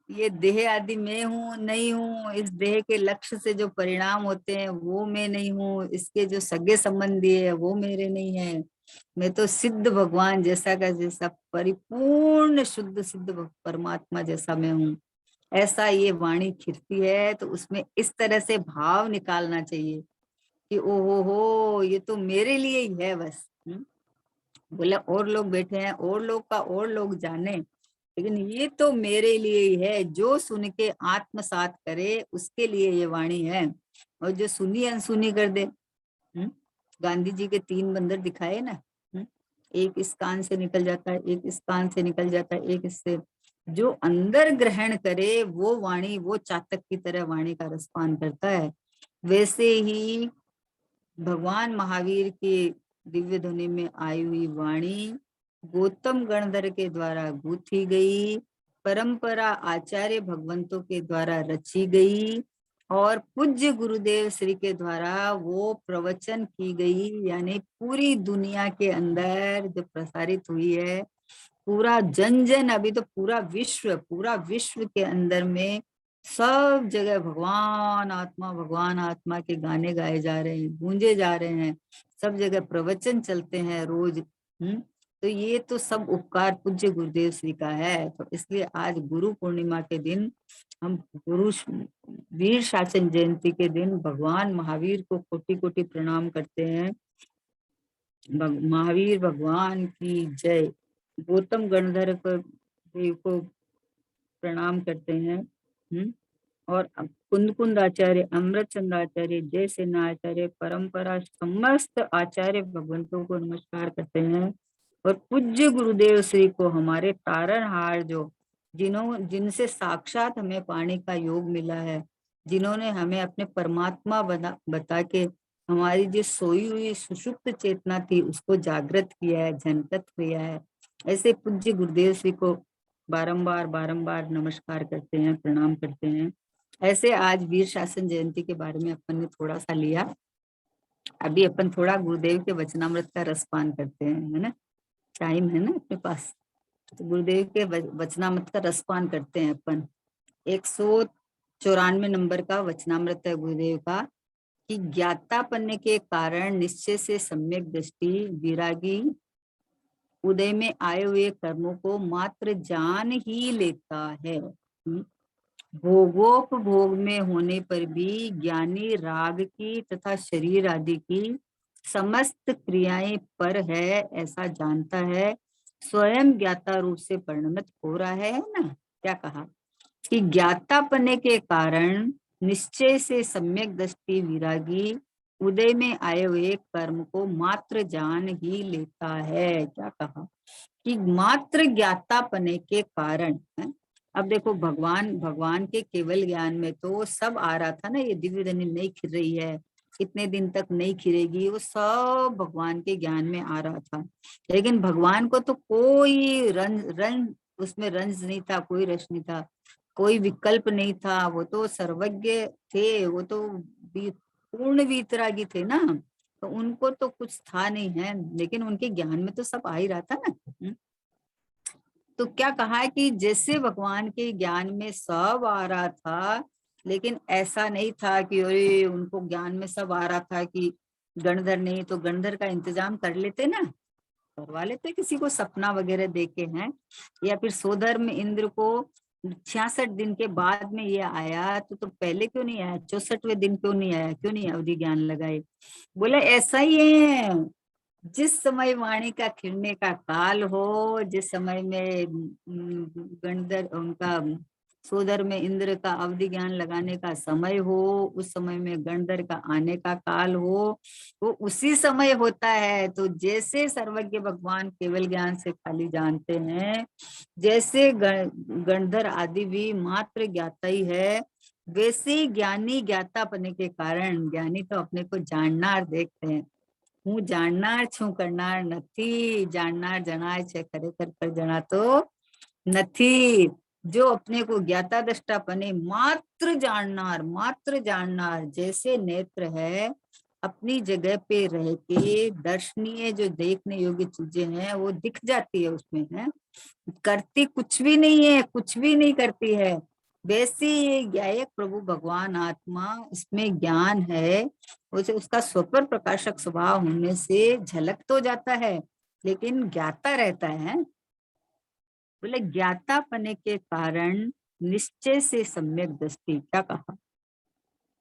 ये देह आदि मैं हूँ नहीं हूँ, इस देह के लक्ष्य से जो परिणाम होते हैं वो मैं नहीं हूँ, इसके जो सगे संबंधी है वो मेरे नहीं है। मैं तो सिद्ध भगवान जैसा का जैसा, परिपूर्ण शुद्ध सिद्ध परमात्मा जैसा मैं हूँ। ऐसा ये वाणी खिरती है, तो उसमें इस तरह से भाव निकालना चाहिए कि ओ हो ये तो मेरे लिए ही है बस। बोले और लोग बैठे हैं, और लोग का और लोग जाने, लेकिन ये तो मेरे लिए ही है। जो सुन के आत्मसात करे उसके लिए ये वाणी है, और जो सुनी अनसुनी कर दे। गांधी जी के 3 बंदर दिखाए ना, एक इस कान से निकल जाता है, एक इस कान से निकल जाता है, एक इससे। जो अंदर ग्रहण करे वो वाणी, वो चातक की तरह वाणी का रसपान करता है। वैसे ही भगवान महावीर की दिव्य ध्वनि में आई हुई वाणी गौतम गणधर के द्वारा गूंथी गई, परंपरा आचार्य भगवंतों के द्वारा रची गई, और पूज्य गुरुदेव श्री के द्वारा वो प्रवचन की गई, यानी पूरी दुनिया के अंदर जो प्रसारित हुई है, पूरा जन जन, अभी तो पूरा विश्व के अंदर में सब जगह भगवान आत्मा के गाने गाए जा रहे हैं, गूंजे जा रहे हैं, सब जगह प्रवचन चलते हैं रोज। तो ये तो सब उपकार पूज्य गुरुदेव श्री का है। तो इसलिए आज गुरु पूर्णिमा के दिन हम गुरु वीर शासन जयंती के दिन भगवान महावीर को कोटि कोटि प्रणाम करते हैं। महावीर भगवान की जय। गौतम गणधर देव को प्रणाम करते हैं। और कुंद कुंद आचार्य, अमृत चंद आचार्य, जय सेना आचार्य, परंपरा समस्त आचार्य भगवंतों को नमस्कार करते हैं। और पूज्य गुरुदेव श्री को, हमारे तारणहार, जो जिनसे साक्षात हमें पाने का योग मिला है, जिन्होंने हमें अपने परमात्मा बता के हमारी जो सोई हुई सुषुप्त चेतना थी उसको जागृत किया है, झनकत किया है, ऐसे पूज्य गुरुदेव श्री को बारंबार बारंबार नमस्कार करते हैं, प्रणाम करते हैं। ऐसे आज वीर शासन जयंती के बारे में अपन ने थोड़ा सा लिया। अभी अपन थोड़ा गुरुदेव के वचनामृत का रसपान करते हैं, है ना, टाइम है ना अपने पास, तो गुरुदेव के वचनामृत का रसपान करते हैं अपन। 194 नंबर का वचनामृत है गुरुदेव का कि ज्ञाता बनने के कारण निश्चय से सम्यक दृष्टि विरागी उदय में आए हुए कर्मों को मात्र जान ही लेता है। भोगोपभोग में होने पर भी ज्ञानी राग की तथा शरीर आदि की समस्त क्रियाएं पर है ऐसा जानता है, स्वयं ज्ञाता रूप से परिणमित हो रहा है ना। क्या कहा कि ज्ञाता पने के कारण निश्चय से सम्यक दृष्टि विरागी उदय में आए हुए कर्म को मात्र जान ही लेता है। क्या कहा कि मात्र ज्ञाता पने के कारण है। अब देखो भगवान के केवल ज्ञान में तो सब आ रहा था ना, ये दिव्य धनी नहीं खिल रही है, कितने दिन तक नहीं खिलेगी, वो सब भगवान के ज्ञान में आ रहा था। लेकिन भगवान को तो कोई रंज उसमें रंज नहीं था, कोई रस नहीं था, कोई विकल्प नहीं था, वो तो सर्वज्ञ थे, वो तो पूर्ण वीतरागी थे ना, तो उनको तो कुछ था नहीं है, लेकिन उनके ज्ञान में तो सब आ ही रहा था ना। तो क्या कहा है कि जैसे भगवान के ज्ञान में सब आ रहा था, लेकिन ऐसा नहीं था कि अरे उनको ज्ञान में सब आ रहा था कि गणधर नहीं, तो गणधर का इंतजाम कर लेते ना, करवा लेते, किसी को सपना वगैरह देके हैं, या फिर सोधर्म इंद्र को 66 दिन के बाद में ये आया, तो पहले क्यों नहीं आया, 64वें दिन क्यों नहीं आया, क्यों नहीं अवधि ज्ञान लगाए। बोले ऐसा ही है, जिस समय वाणी का खिलने का काल हो, जिस समय में गणधर उनका सोदर में इंद्र का अवधि ज्ञान लगाने का समय हो, उस समय में गणधर का आने का काल हो, वो उसी समय होता है। तो जैसे सर्वज्ञ भगवान केवल ज्ञान से खाली जानते हैं, जैसे गणधर आदि भी मात्र ज्ञाता ही है, वैसे ही ज्ञानी ज्ञाता पने के कारण, ज्ञानी तो अपने को जाननार देखते हैं, હું જાણનાર છું કરનાર નથી, જાણનાર જણાય છે ખરેખર પર જણાતો નથી। जो अपने को ज्ञाता दृष्टा पने मात्र जाननार जैसे नेत्र है, अपनी जगह पे रह के दर्शनीय जो देखने योग्य चीजें हैं वो दिख जाती है, उसमें है, करती कुछ भी नहीं है, कुछ भी नहीं करती है। वैसे ज्ञायक प्रभु भगवान आत्मा, इसमें ज्ञान है, उसे उसका स्वपर प्रकाशक स्वभाव होने से झलक तो जाता है, लेकिन ज्ञाता रहता है। बोले ज्ञाता पने के कारण निश्चय से सम्यक दृष्टि। क्या कहा,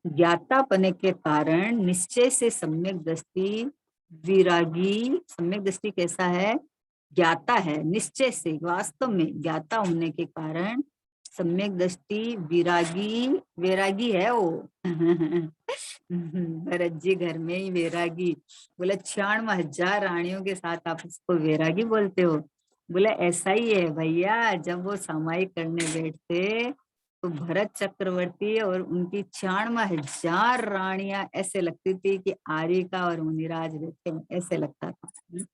ज्ञाता पने के कारण निश्चय से सम्यक दृष्टि विरागी। सम्यक दृष्टि कैसा है, ज्ञाता है, निश्चय से वास्तव में ज्ञाता होने के कारण सम्यक दृष्टि विरागी, वैरागी है वो। भरत जी घर में ही वैरागी। बोला 96,000 रानियों के साथ आप उसको वैरागी बोलते हो। बोला ऐसा ही है भैया, जब वो समाई करने बैठते तो भरत चक्रवर्ती और उनकी 96,000 रानियां ऐसे लगती थी कि आर्यिका और मुनिराज बैठे, ऐसे लगता था।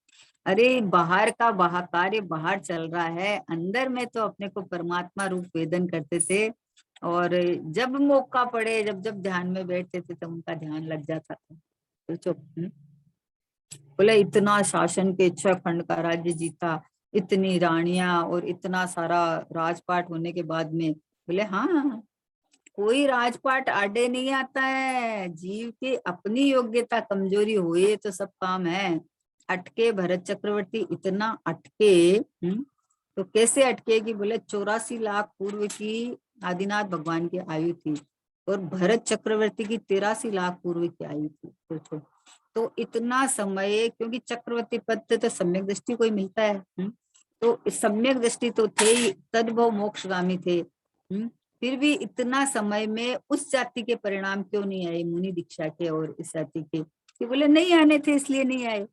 अरे बाहर का कार्य बाहर चल रहा है, अंदर में तो अपने को परमात्मा रूप वेदन करते थे। और जब मौका पड़े, जब जब ध्यान में बैठते थे तो उनका ध्यान लग जाता था। तो चुप। बोले इतना शासन के 6 खंड का राज्य जीता, इतनी रानियां और इतना सारा राजपाट होने के बाद में, बोले हाँ, कोई राजपाट आड़े नहीं आता है। जीव की अपनी योग्यता कमजोरी हुई तो सब काम है। अटके भरत चक्रवर्ती, इतना अटके। तो कैसे अटके कि बोले 84 लाख पूर्व की आदिनाथ भगवान की आयु थी और भरत चक्रवर्ती की 83 लाख पूर्व की आयु थी। सोचो, तो इतना समय, क्योंकि चक्रवर्ती पद तो सम्यक दृष्टि को ही मिलता है। तो सम्यक दृष्टि तो थे ही, तद्भव मोक्षगामी थे। फिर भी इतना समय में उस जाति के परिणाम क्यों नहीं आए, मुनि दीक्षा के और इस जाति के? कि बोले नहीं आने थे इसलिए नहीं आए।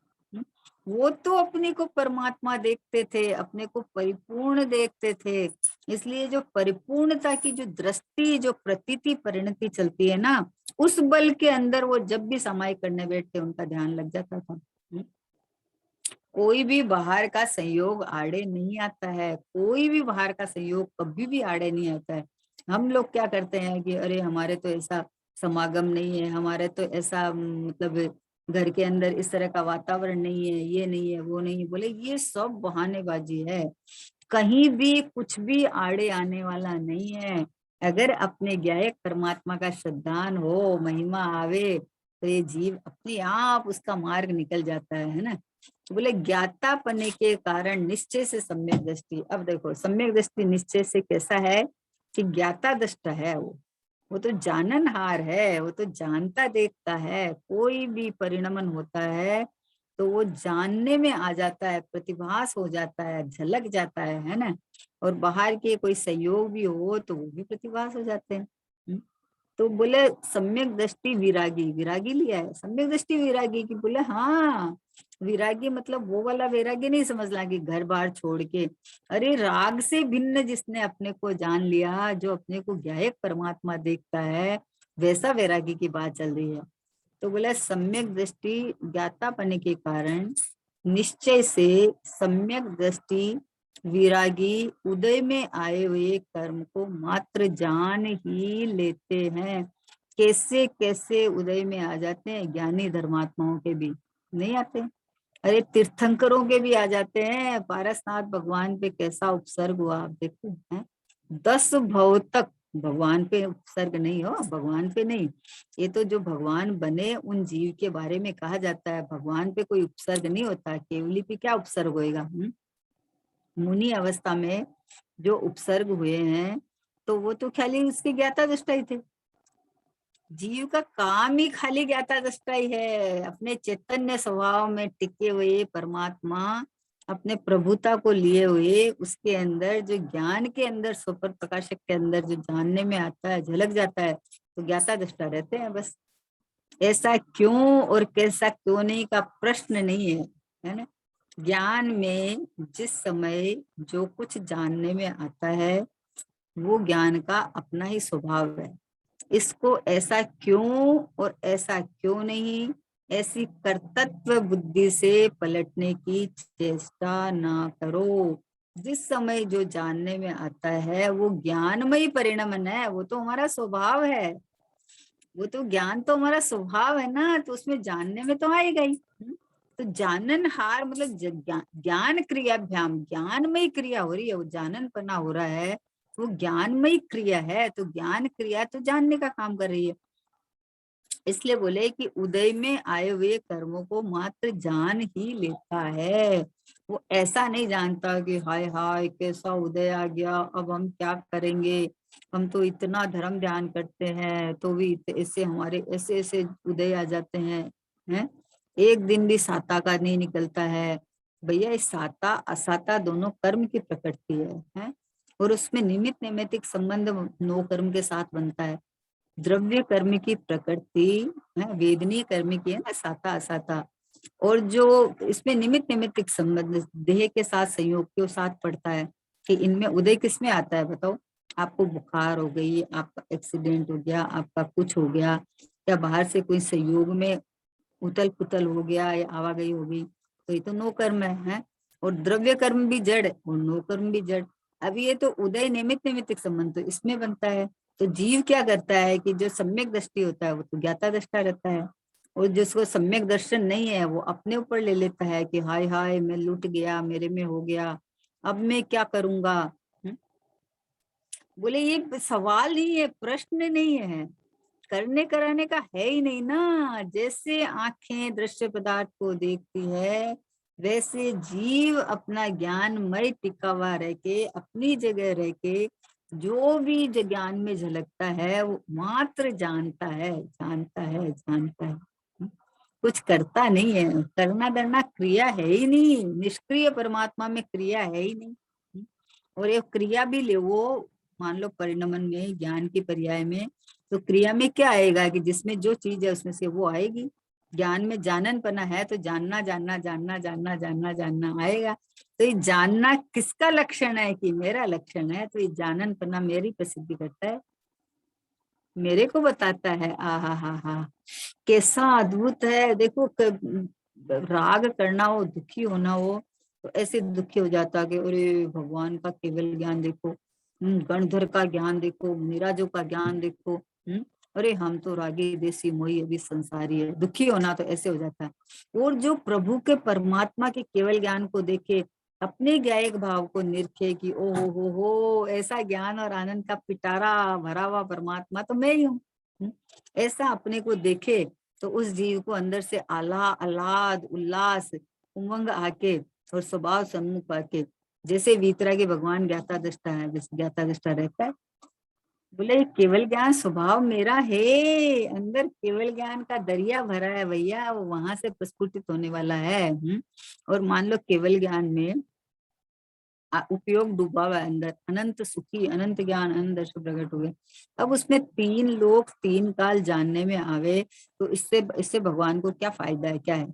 वो तो अपने को परमात्मा देखते थे, अपने को परिपूर्ण देखते थे। इसलिए जो परिपूर्णता की जो दृष्टि, जो प्रतीति परिणति चलती है ना, उस बल के अंदर वो जब भी समाई करने बैठते उनका ध्यान लग जाता था। कोई भी बाहर का संयोग आड़े नहीं आता है, कोई भी बाहर का संयोग कभी भी आड़े नहीं आता है। हम लोग क्या करते हैं कि अरे हमारे तो ऐसा समागम नहीं है, हमारे तो ऐसा मतलब घर के अंदर इस तरह का वातावरण नहीं है, ये नहीं है, वो नहीं है। बोले ये सब बहानेबाजी है, कहीं भी कुछ भी आड़े आने वाला नहीं है। अगर अपने ज्ञायक परमात्मा का श्रद्धान हो, महिमा आवे, तो ये जीव अपने आप उसका मार्ग निकल जाता है ना। तो बोले ज्ञाता पने के कारण निश्चय से सम्यक दृष्टि। अब देखो सम्यक दृष्टि निश्चय से कैसा है कि ज्ञाता दृष्टा है, वो तो जाननहार है, वो तो जानता देखता है। कोई भी परिणमन होता है तो वो जानने में आ जाता है, प्रतिभास हो जाता है, झलक जाता है ना। और बाहर के कोई सहयोग भी हो तो वो भी प्रतिभास हो जाते हैं। तो बोले सम्यक दृष्टि विरागी, विरागी लिया है सम्यक दृष्टि विरागी की। बोले हाँ, विरागी मतलब वो वाला वैरागी नहीं समझना कि घर बार छोड़ के। अरे राग से भिन्न जिसने अपने को जान लिया, जो अपने को ज्ञायक परमात्मा देखता है, वैसा वैरागी की बात चल रही है। तो बोला सम्यक दृष्टि ज्ञाता पने के कारण निश्चय से सम्यक दृष्टि विरागी उदय में आए हुए कर्म को मात्र जान ही लेते हैं। कैसे कैसे उदय में आ जाते हैं, ज्ञानी धर्मात्माओं के भी नहीं आते। अरे तीर्थंकरों के भी आ जाते हैं। पारसनाथ भगवान पे कैसा उपसर्ग हुआ आप देखो है। 10 भव तक भगवान पे उपसर्ग नहीं हो, भगवान पे नहीं। ये तो जो भगवान बने उन जीव के बारे में कहा जाता है, भगवान पे कोई उपसर्ग नहीं होता। केवली पे क्या उपसर्ग होएगा? मुनि अवस्था में जो उपसर्ग हुए हैं तो वो तो खाली उसके ज्ञाता दृष्टा ही थे। जीव का काम ही खाली ज्ञाता दृष्टा ही है। अपने चैतन्य स्वभाव में टिके हुए परमात्मा, अपने प्रभुता को लिए हुए उसके अंदर जो ज्ञान के अंदर स्वपर प्रकाशक के अंदर जो जानने में आता है, झलक जाता है, तो ज्ञाता दृष्टा रहते हैं बस। ऐसा क्यों और कैसा क्यों नहीं का प्रश्न नहीं है ना। ज्ञान में जिस समय जो कुछ जानने में आता है वो ज्ञान का अपना ही स्वभाव है। इसको ऐसा क्यों और ऐसा क्यों नहीं, ऐसी कर्तव्य बुद्धि से पलटने की चेष्टा ना करो। जिस समय जो जानने में आता है वो ज्ञानमय परिणमन है, वो तो हमारा स्वभाव है। वो तो ज्ञान तो हमारा स्वभाव है ना, तो उसमें जानने में तो आएगा ही। तो जानन हार मतलब ज्ञान क्रियाभ्याम, ज्ञानमय क्रिया हो रही है, वो जानन पना हो रहा है, वो ज्ञानमय क्रिया है। तो ज्ञान क्रिया तो जानने का काम कर रही है। इसलिए बोले कि उदय में आए हुए कर्मों को मात्र जान ही लेता है। वो ऐसा नहीं जानता कि हाय हाय कैसा उदय आ गया, अब हम क्या करेंगे, हम तो इतना धर्म ध्यान करते हैं तो भी ऐसे हमारे ऐसे ऐसे उदय आ जाते हैं। एक दिन भी साता का नहीं निकलता है। भैया इस साता असाता दोनों कर्म की प्रकृति है? और उसमें निमित्त नैमित्तिक संबंध 9 कर्म के साथ बनता है। द्रव्य कर्म की प्रकृति है, वेदनीय कर्म की है ना, साता असाता। और जो इसमें निमित्त निमित्तिक संबंध देह के साथ संयोग के साथ पड़ता है कि इनमें उदय किस में आता है बताओ। आपको बुखार हो गई, आपका एक्सीडेंट हो गया, आपका कुछ हो गया, या बाहर से कोई संयोग में उतल पुतल हो गया या आवागई हो गई, तो ये तो नो कर्म है। और द्रव्य कर्म भी जड़ और नो कर्म भी जड़। अब ये तो उदय निमित्त निमित्तिक संबंध तो इसमें बनता है। तो जीव क्या करता है कि जो सम्यक दृष्टि होता है वो तो ज्ञाता दृष्टा रहता है, और जिसको सम्यक दर्शन नहीं है वो अपने ऊपर ले लेता है कि हाय हाय मैं लूट गया, मेरे में हो गया, अब मैं क्या करूंगा। हम्म? बोले ये सवाल नहीं है, प्रश्न नहीं है, करने कराने का है ही नहीं ना। जैसे आंखें दृश्य पदार्थ को देखती है, वैसे जीव अपना ज्ञानमय टिका हुआ रह के अपनी जगह रह के जो भी जो ज्ञान में झलकता है वो मात्र जानता है, जानता है, जानता है। कुछ करता नहीं है, करना धरना क्रिया है ही नहीं, निष्क्रिय परमात्मा में क्रिया है ही नहीं। और ये क्रिया भी ले वो मान लो परिणमन में ज्ञान की पर्याय में, तो क्रिया में क्या आएगा कि जिसमें जो चीज है उसमें से वो आएगी। ज्ञान में जाननपना है तो जानना जानना जानना जानना जानना जानना आएगा। तो ये जानना किसका लक्षण है कि मेरा लक्षण है, तो ये जाननपना मेरी प्रसिद्धि करता है, मेरे को बताता है। आ हा कैसा अद्भुत है। देखो राग करना हो, दुखी होना हो तो ऐसे दुखी हो जाता कि अरे भगवान का केवल ज्ञान देखो, गणधर का ज्ञान देखो, मीराजो का ज्ञान देखो, अरे हम तो रागी देसी मोही अभी संसारी है। दुखी होना तो ऐसे हो जाता है। और जो प्रभु के परमात्मा के केवल ज्ञान को देखे, अपने ज्ञायक भाव को निरखे कि ओ हो ऐसा ज्ञान और आनंद का पिटारा भरा हुआ परमात्मा तो मैं ही हूँ, ऐसा अपने को देखे, तो उस जीव को अंदर से आह्लाद उल्लास उमंग आके और स्वभाव सम्मुख आके, जैसे वीतरागी भगवान ज्ञाता दृष्टा है, जैसे ज्ञाता दृष्टा रहता है। बोले केवल ज्ञान स्वभाव मेरा है, अंदर केवल ज्ञान का दरिया भरा है भैया, वो वहां से प्रस्फुटित होने वाला है। और मान लो केवल ज्ञान में उपयोग डूबा हुआ है अंदर, अनंत सुखी अनंत ज्ञान अनंत दर्शन प्रकट हुए। अब उसमें 3 लोक 3 काल जानने में आवे, तो इससे इससे भगवान को क्या फायदा है, क्या है?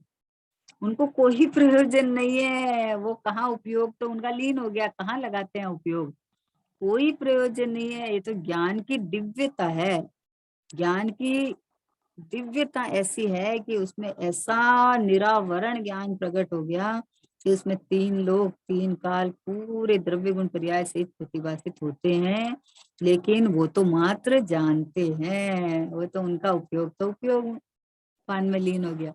उनको कोई प्रयोजन नहीं है। वो कहाँ उपयोग तो उनका लीन हो गया, कहाँ लगाते हैं उपयोग, कोई प्रयोजन नहीं है। ये तो ज्ञान की दिव्यता है, ज्ञान की दिव्यता ऐसी है कि उसमें ऐसा निरावरण ज्ञान प्रकट हो गया कि उसमें 3 लोक 3 काल पूरे द्रव्य गुण पर्याय से प्रतिभाषित होते हैं, लेकिन वो तो मात्र जानते हैं, वो तो उनका उपयोग तो उपयोग पान में लीन हो गया।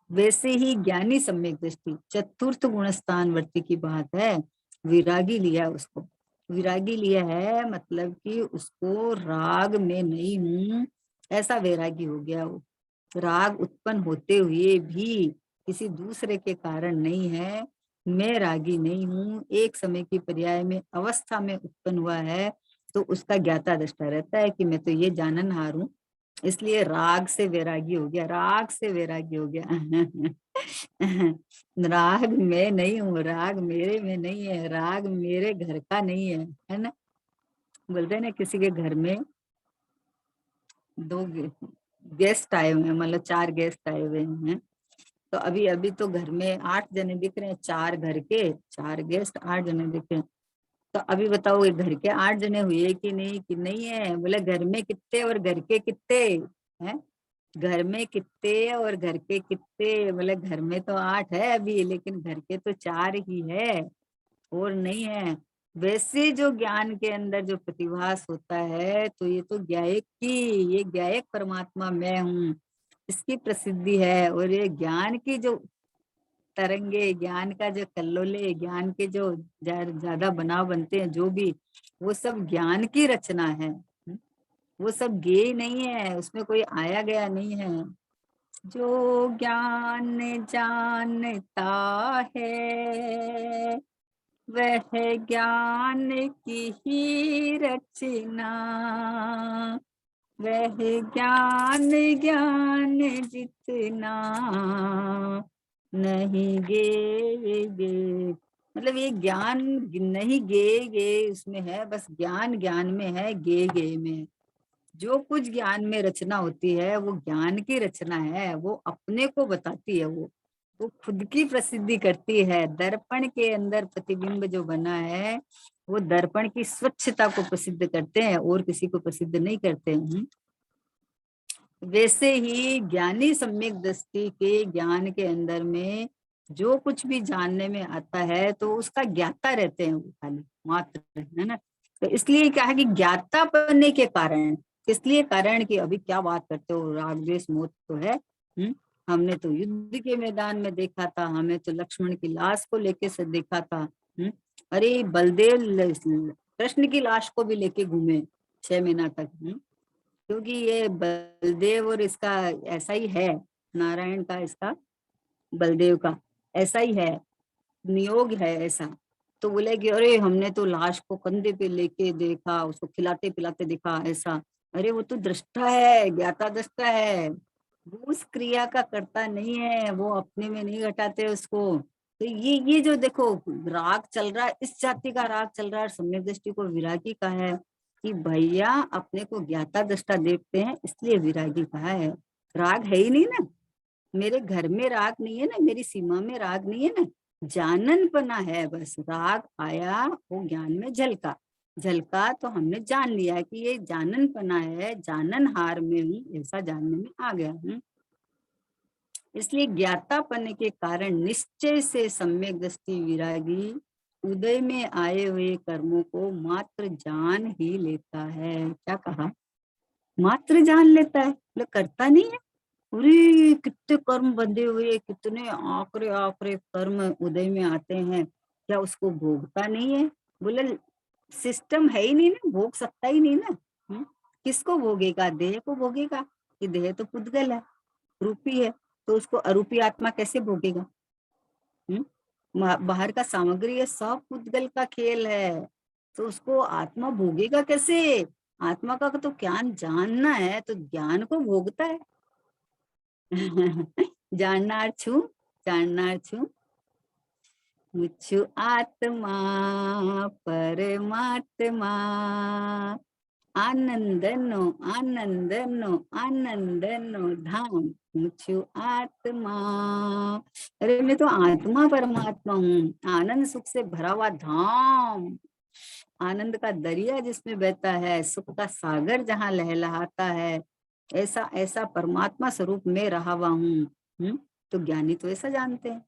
वैसे ही ज्ञानी सम्यक दृष्टि चतुर्थ गुणस्थान वर्ती की बात है, विरागी लिया उसको, विरागी लिया है मतलब कि उसको राग में नहीं हूं ऐसा वैरागी हो गया। वो राग उत्पन्न होते हुए भी किसी दूसरे के कारण नहीं है, मैं रागी नहीं हूँ, एक समय की पर्याय में अवस्था में उत्पन्न हुआ है, तो उसका ज्ञाता दृष्टा रहता है कि मैं तो ये जाननहार हूँ, इसलिए राग से वैरागी हो गया, राग से वैरागी हो गया। राग में नहीं हूँ, राग मेरे में नहीं है, राग मेरे घर का नहीं है ना। बोलते हैं ना किसी के घर में 2 गेस्ट आए हुए हैं, मतलब 4 गेस्ट आए हुए हैं, तो अभी अभी तो घर में 8 जने दिख रहे हैं, 4 घर के 4 गेस्ट 8 जने दिख रहे हैं। तो अभी बताओ ये घर के 8 जने हुए कि नहीं, कि नहीं है? बोले घर में कितने और घर के कितने हैं? घर में कितने और घर के कितने? बोले घर में तो 8 है अभी, लेकिन घर के तो 4 ही है और नहीं है। वैसे जो ज्ञान के अंदर जो प्रतिभास होता है, तो ये तो ज्ञायक की, ये ज्ञायक परमात्मा मैं हूँ, इसकी प्रसिद्धि है। और ये ज्ञान की जो तरंगे, ज्ञान का जो कल्लोले, ज्ञान के जो ज्यादा बनाव बनते हैं जो भी, वो सब ज्ञान की रचना है। वो सब गेय नहीं है, उसमें कोई आया गया नहीं है। जो ज्ञान जानता है वह ज्ञान की ही रचना, वह ज्ञान ज्ञान जितना नहीं गे गे। मतलब ये ज्ञान नहीं गे गे उसमें है, बस ज्ञान ज्ञान में है, गे गे में। जो कुछ ज्ञान में रचना होती है वो ज्ञान की रचना है, वो अपने को बताती है, वो खुद की प्रसिद्धि करती है। दर्पण के अंदर प्रतिबिंब जो बना है वो दर्पण की स्वच्छता को प्रसिद्ध करते हैं और किसी को प्रसिद्ध नहीं करते हैं। वैसे ही ज्ञानी सम्यक दृष्टि के ज्ञान के अंदर में जो कुछ भी जानने में आता है तो उसका ज्ञाता रहते हैं वो खाली मात्र, है ना। तो इसलिए क्या है कि ज्ञाता बनने के कारण, इसलिए कारण कि अभी क्या बात करते हो, राग द्वेष मोह तो है। हमने तो युद्ध के मैदान में देखा था, हमें तो लक्ष्मण की लाश को लेके से देखा था। अरे बलदेव कृष्ण की लाश को भी लेके घूमे 6 महीना तक। क्योंकि ये बलदेव और इसका ऐसा ही है, नारायण का इसका बलदेव का ऐसा ही है, नियोग है ऐसा। तो बोले कि अरे हमने तो लाश को कंधे पे लेके देखा, उसको खिलाते पिलाते देखा ऐसा। अरे वो तो दृष्टा है, ज्ञाता दृष्टा है, वो उस क्रिया का करता नहीं है, वो अपने में नहीं घटाते उसको। तो ये जो देखो राग चल रहा है, इस जाति का राग चल रहा है, सम्यक दृष्टि को विरागी का है कि भैया अपने को ज्ञाता दृष्टा देखते हैं, इसलिए विरागी कहा है। राग है ही नहीं ना, मेरे घर में राग नहीं है ना, मेरी सीमा में राग नहीं है ना, जाननपना है बस। राग आया वो ज्ञान में झलका, झलका तो हमने जान लिया कि ये जाननपना है, जानन हार में हूँ ऐसा जानने में आ गया हूँ। इसलिए ज्ञातापन के कारण निश्चय से सम्यक दृष्टि विरागी उदय में आए हुए कर्मों को मात्र जान ही लेता है। क्या कहा? मात्र जान लेता है, मतलब करता नहीं है। पूरी कितने कर्म बंधे हुए, कितने आकरे आकरे कर्म उदय में आते हैं, क्या उसको भोगता नहीं है? बोले सिस्टम है ही नहीं ना, भोग सकता ही नहीं ना। किसको भोगेगा? देह को भोगेगा, कि देह तो पुद्गल है, रूपी है, तो उसको अरूपी आत्मा कैसे भोगेगा? बाहर का सामग्री है, सब पुद्गल का खेल है, तो उसको आत्मा भोगेगा कैसे? आत्मा का तो ज्ञान जानना है, तो ज्ञान को भोगता है। जाननार छू, जाननार छू, मुझु आत्मा परमात्मा, आनंदनो आनंदनो आनंदनो धाम, मुझु आत्मा। अरे मैं तो आत्मा परमात्मा हूँ, आनंद सुख से भरा हुआ धाम, आनंद का दरिया जिसमें बहता है, सुख का सागर जहाँ लहलहाता है, ऐसा ऐसा परमात्मा स्वरूप में रहा हुआ हूँ। तो ज्ञानी तो ऐसा जानते हैं।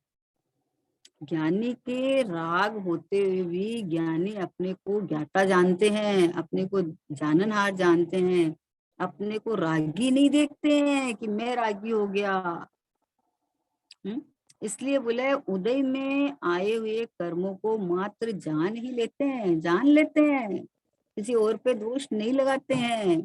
ज्ञानी के राग होते हुए भी ज्ञानी अपने को ज्ञाता जानते हैं, अपने को जाननहार जानते हैं, अपने को रागी नहीं देखते हैं कि मैं रागी हो गया। इसलिए बोले उदय में आए हुए कर्मों को मात्र जान ही लेते हैं, जान लेते हैं, किसी और पे दोष नहीं लगाते हैं।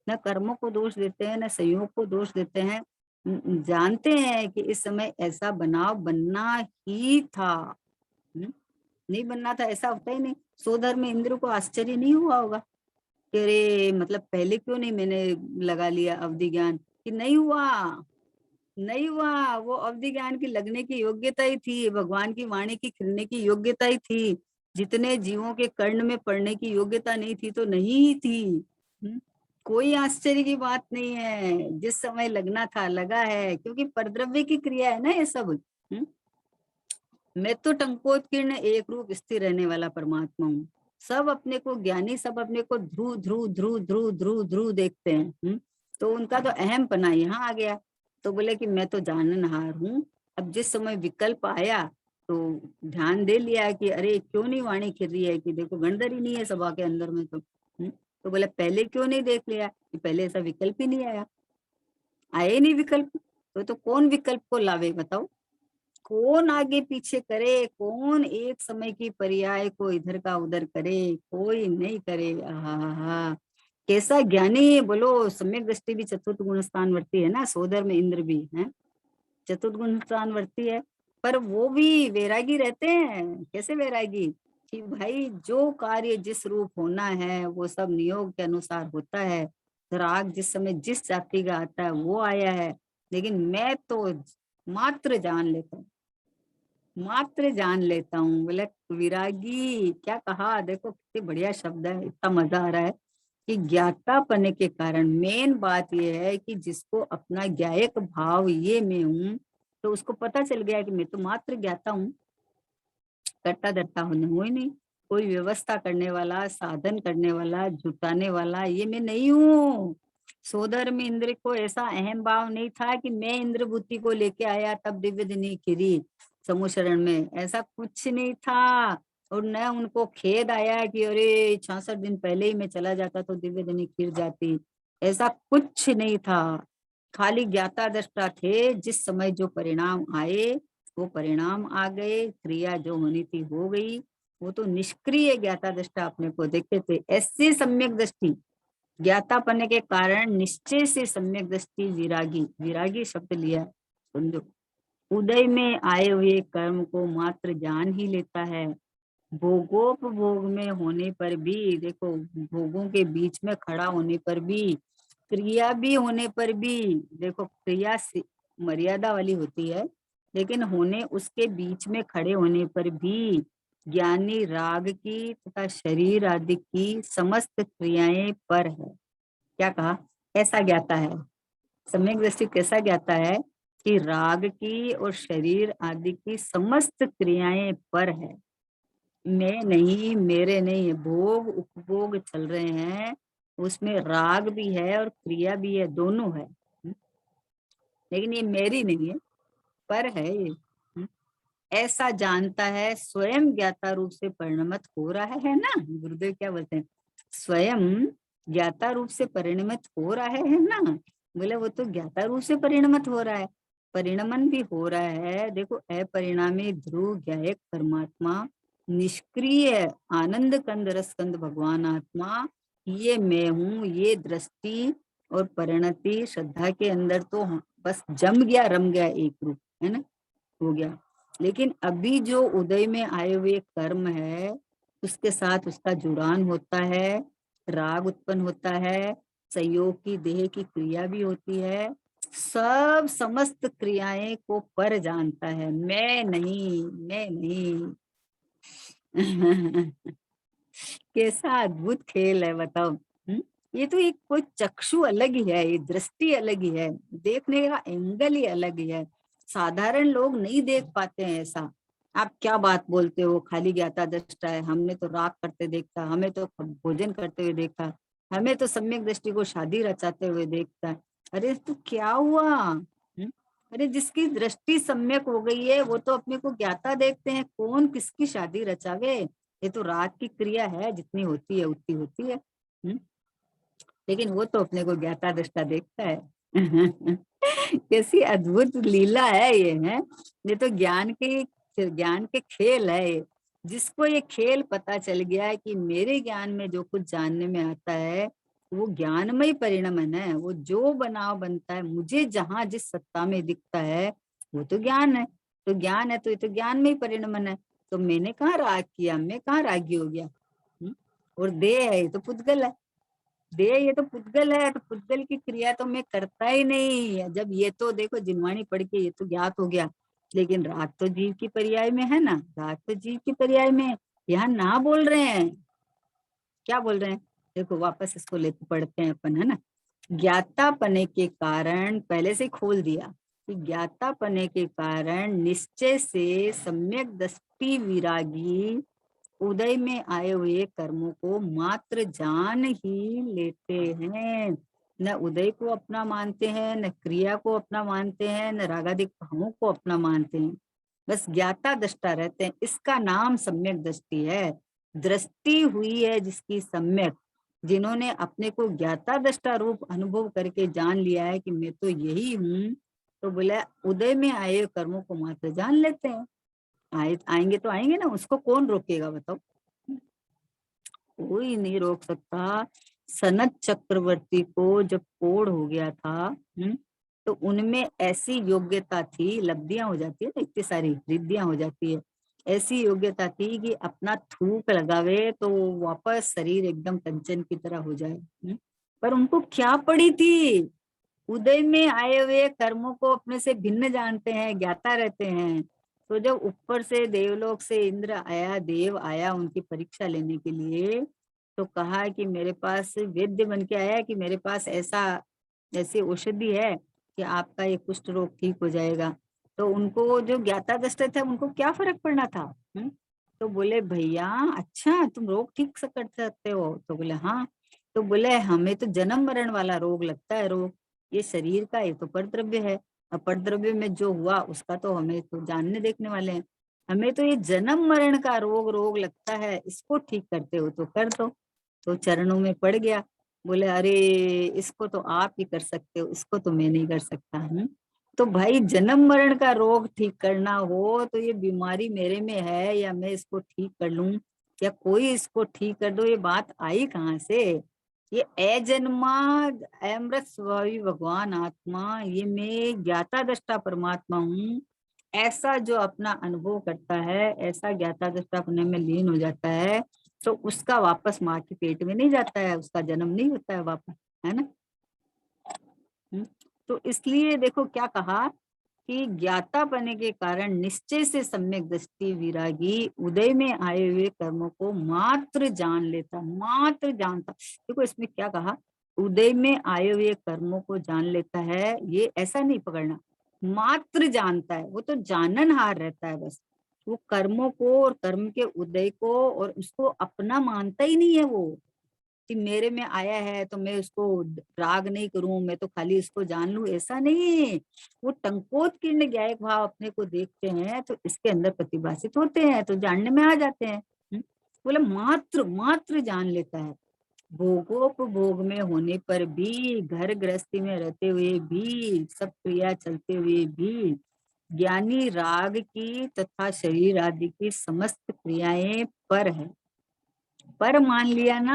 न कर्मों को दोष देते हैं, न संयोग को दोष देते हैं। जानते हैं कि इस समय ऐसा बनाव बनना ही था। नहीं बनना था ऐसा होता ही नहीं। सोधर में इंद्र को आश्चर्य नहीं हुआ होगा कि अरे मतलब पहले क्यों नहीं मैंने लगा लिया अवधि ज्ञान, कि नहीं हुआ, नहीं हुआ। वो अवधि ज्ञान की लगने की योग्यता ही थी, भगवान की वाणी की खिलने की योग्यता ही थी। जितने जीवों के कर्ण में पड़ने की योग्यता नहीं थी तो नहीं ही थी। कोई आश्चर्य की बात नहीं है, जिस समय लगना था लगा है, क्योंकि परद्रव्य की क्रिया है ना ये सब। मैं तो टंकोत्कीर्ण एक रूप स्थिर रहने वाला परमात्मा हूँ। सब अपने को ज्ञानी, सब अपने को ध्रुव ध्रुव ध्रुव ध्रुव ध्रुव ध्रुव देखते हैं। तो उनका तो अहम पना यहाँ आ गया। तो बोले कि मैं तो जाननहार हूँ। अब जिस समय विकल्प आया तो ध्यान दे लिया कि अरे क्यों नहीं वाणी खिल रही है, कि देखो गणधर ही नहीं है सभा के अंदर में। तो बोले पहले क्यों नहीं देख लिया, कि पहले ऐसा विकल्प ही नहीं आया, आए नहीं विकल्प। तो कौन विकल्प को लावे बताओ? कौन आगे पीछे करे, कौन एक समय की पर्याय को इधर का उधर करे? कोई नहीं करे। आहा, कैसा ज्ञानी है बोलो। सम्यक दृष्टि भी चतुर्थ गुण स्थान वर्ती है ना, सोदर में इंद्र भी है, चतुर्थ गुण स्थान वर्ती है। पर वो भी वैरागी रहते हैं। कैसे वैरागी? कि भाई जो कार्य जिस रूप होना है वो सब नियोग के अनुसार होता है। राग जिस समय जिस जाति का आता है वो आया है, लेकिन मैं तो मात्र जान लेता हूँ, मात्र जान लेता हूँ। बोले विरागी, क्या कहा देखो, कितनी बढ़िया शब्द है, इतना मजा आ रहा है कि ज्ञाता पने के कारण मेन बात ये है कि जिसको अपना ज्ञायक भाव ये मैं हूँ, तो उसको पता चल गया कि मैं तो मात्र ज्ञाता हूँ, करता धरता होने हुई नहीं। कोई व्यवस्था करने वाला, साधन करने वाला, जुटाने वाला ये मैं नहीं हूँ। सोदर में इंद्र को ऐसा अहम भाव नहीं था कि मैं इंद्र बुद्धि को लेके आया तब दिव्य दिनी खिरी समूह शरण में, ऐसा कुछ नहीं था। और न उनको खेद आया कि अरे 66 दिन पहले ही मैं चला जाता तो दिव्य धनी खिर जाती। ऐसा कुछ नहीं था, खाली ज्ञाता दृष्टा थे। जिस समय जो परिणाम आए वो परिणाम आ गए, क्रिया जो होनी थी हो गई। वो तो निष्क्रिय ज्ञाता दृष्टा अपने को देखते थे। ऐसे सम्यक दृष्टि ज्ञाता पने के कारण निश्चय से सम्यक दृष्टि विरागी, विरागी शब्द लिया समझो, उदय में आए हुए कर्म को मात्र जान ही लेता है। भोगोपभोग में होने पर भी, देखो भोगों के बीच में खड़ा होने पर भी, क्रिया भी होने पर भी, देखो क्रिया मर्यादा वाली होती है, लेकिन होने उसके बीच में खड़े होने पर भी ज्ञानी राग की तथा शरीर आदि की समस्त क्रियाएं पर है। क्या कहा? ऐसा ज्ञाता है सम्यक दृष्टि, कैसा ज्ञाता है कि राग की और शरीर आदि की समस्त क्रियाएं पर है। मैं नहीं, मेरे नहीं है, भोग उपभोग चल रहे हैं, उसमें राग भी है और क्रिया भी है, दोनों है। लेकिन ये मेरी नहीं है, पर है ये। ऐसा जानता है, स्वयं ज्ञाता रूप से परिणमित हो रहा है ना। गुरुदेव क्या बोलते हैं? स्वयं ज्ञाता रूप से परिणमित हो रहा है ना। बोले वो तो ज्ञाता रूप से परिणमित हो रहा है, परिणमन भी हो रहा है। देखो अपरिणामी ध्रुव ज्ञायक परमात्मा, निष्क्रिय आनंद कंद रस कंद भगवान आत्मा, ये मैं हूँ, ये दृष्टि और परिणति श्रद्धा के अंदर तो बस जम गया, रम गया, एक रूप है ना, हो गया। लेकिन अभी जो उदय में आए हुए कर्म है उसके साथ उसका जुड़ान होता है, राग उत्पन्न होता है, संयोग की देह की क्रिया भी होती है, सब समस्त क्रियाएं को पर जानता है। मैं नहीं, मैं नहीं। कैसा अद्भुत खेल है बताओ। ये तो एक कोई चक्षु अलग ही है, ये दृष्टि अलग ही है, देखने का एंगल ही अलग ही है। साधारण लोग नहीं देख पाते हैं ऐसा। आप क्या बात बोलते हो, खाली ज्ञाता दृष्टा है, हमने तो राग करते देखा, हमें तो भोजन करते हुए देखा, हमें तो सम्यक दृष्टि को शादी रचाते हुए देखता है। अरे तो क्या हुआ? अरे जिसकी दृष्टि सम्यक हो गई है वो तो अपने को ज्ञाता देखते हैं, कौन किसकी शादी रचावे। ये तो राग की क्रिया है, जितनी होती है उतनी होती है। लेकिन वो तो अपने को ज्ञाता दृष्टा देखता है। कैसी अद्भुत लीला है ये, है ये तो ज्ञान के खेल है ये। जिसको ये खेल पता चल गया है कि मेरे ज्ञान में जो कुछ जानने में आता है वो ज्ञानमय परिणमन है। वो जो बनाव बनता है मुझे जहां जिस सत्ता में दिखता है वो तो ज्ञान है। तो ज्ञान है तो ये तो ज्ञानमय परिणमन है। तो मैंने कहाँ राग किया, मैं कहाँ रागी हो गया? और देह है, ये तो पुद्गल है। देह ये तो पुद्गल है, तो पुद्गल की क्रिया तो मैं करता ही नहीं। जब ये तो देखो जिनवाणी पढ़ के ये तो ज्ञात हो गया, लेकिन राग तो जीव की पर्याय में है ना, राग तो जीव की पर्याय में है। यहाँ ना बोल रहे हैं, क्या बोल रहे हैं? देखो वापस इसको लेते पढ़ते हैं अपन, है ना। ज्ञातापने के कारण, पहले से खोल दिया कि ज्ञातापने के कारण निश्चय से सम्यक दृष्टि विरागी उदय में आए हुए कर्मों को मात्र जान ही लेते हैं। न उदय को अपना मानते हैं, न क्रिया को अपना मानते हैं, न रागादिक भावों को अपना मानते हैं। बस ज्ञाता दृष्टा रहते हैं। इसका नाम सम्यक दृष्टि है। दृष्टि हुई है जिसकी सम्यक, जिन्होंने अपने को ज्ञाता दृष्टा रूप अनुभव करके जान लिया है कि मैं तो यही हूँ, तो बोला उदय में आए कर्मों को मात्र जान लेते हैं। आएंगे तो आएंगे ना, उसको कौन रोकेगा बताओ? कोई नहीं रोक सकता। सनत चक्रवर्ती को जब कोढ़ हो गया था, तो उनमें ऐसी योग्यता थी, लब्धियां हो जाती है ना, इतनी सारी रिद्धियां हो जाती है, ऐसी योग्यता थी कि अपना थूक लगावे तो वापस शरीर एकदम कंचन की तरह हो जाए। पर उनको क्या पड़ी थी? उदय में आए हुए कर्मों को अपने से भिन्न जानते हैं, ज्ञाता रहते हैं। तो जब ऊपर से देवलोक से इंद्र आया, देव आया उनकी परीक्षा लेने के लिए, तो कहा कि मेरे पास वैद्य बन के आया कि मेरे पास ऐसी औषधि है कि आपका ये कुष्ठ रोग ठीक हो जाएगा। तो उनको जो ज्ञाता दृष्टा थे उनको क्या फर्क पड़ना था? तो बोले भैया अच्छा तुम रोग ठीक से कर सकते हो? तो बोले हाँ। तो बोले हमें तो जन्म मरण वाला रोग लगता है, रोग ये शरीर का, ये तो परद्रव्य है। और परद्रव्य में जो हुआ उसका तो हमें तो जानने देखने वाले हैं। हमें तो ये जन्म मरण का रोग रोग लगता है, इसको ठीक करते हो तो कर दो। तो चरणों में पड़ गया, बोले अरे इसको तो आप ही कर सकते हो, इसको तो मैं नहीं कर सकता। तो भाई जन्म मरण का रोग ठीक करना हो तो ये बीमारी मेरे में है या मैं इसको ठीक कर लूं या कोई इसको ठीक कर दो, ये बात आई कहाँ से? ये अजन्मा अमृत स्वभावी भगवान आत्मा, ये मैं ज्ञाता दृष्टा परमात्मा हूँ, ऐसा जो अपना अनुभव करता है, ऐसा ज्ञाता दृष्टा अपने में लीन हो जाता है, तो उसका वापस माँ के पेट में नहीं जाता है, उसका जन्म नहीं होता है वापस, है ना। तो इसलिए देखो क्या कहा कि ज्ञाता बने के कारण निश्चय से सम्यक दृष्टि विरागी उदय में आए हुए कर्मों को मात्र जान लेता, मात्र जानता। देखो इसमें क्या कहा, उदय में आए हुए कर्मों को जान लेता है, ये ऐसा नहीं पकड़ना, मात्र जानता है, वो तो जाननहार रहता है बस। वो कर्मों को और कर्म के उदय को और उसको अपना मानता ही नहीं है वो, कि मेरे में आया है तो मैं उसको राग नहीं करूं, मैं तो खाली इसको जान लूं, ऐसा नहीं। वो टंकोत किरण ज्ञायक भाव अपने को देखते हैं तो इसके अंदर प्रतिभाषित होते हैं, तो जानने में आ जाते हैं। बोले मात्र मात्र जान लेता है, भोगोपभोग में होने पर भी, घर गृहस्थी में रहते हुए भी, सब क्रिया चलते हुए भी ज्ञानी राग की तथा शरीर आदि की समस्त क्रियाएं पर है। पर मान लिया ना,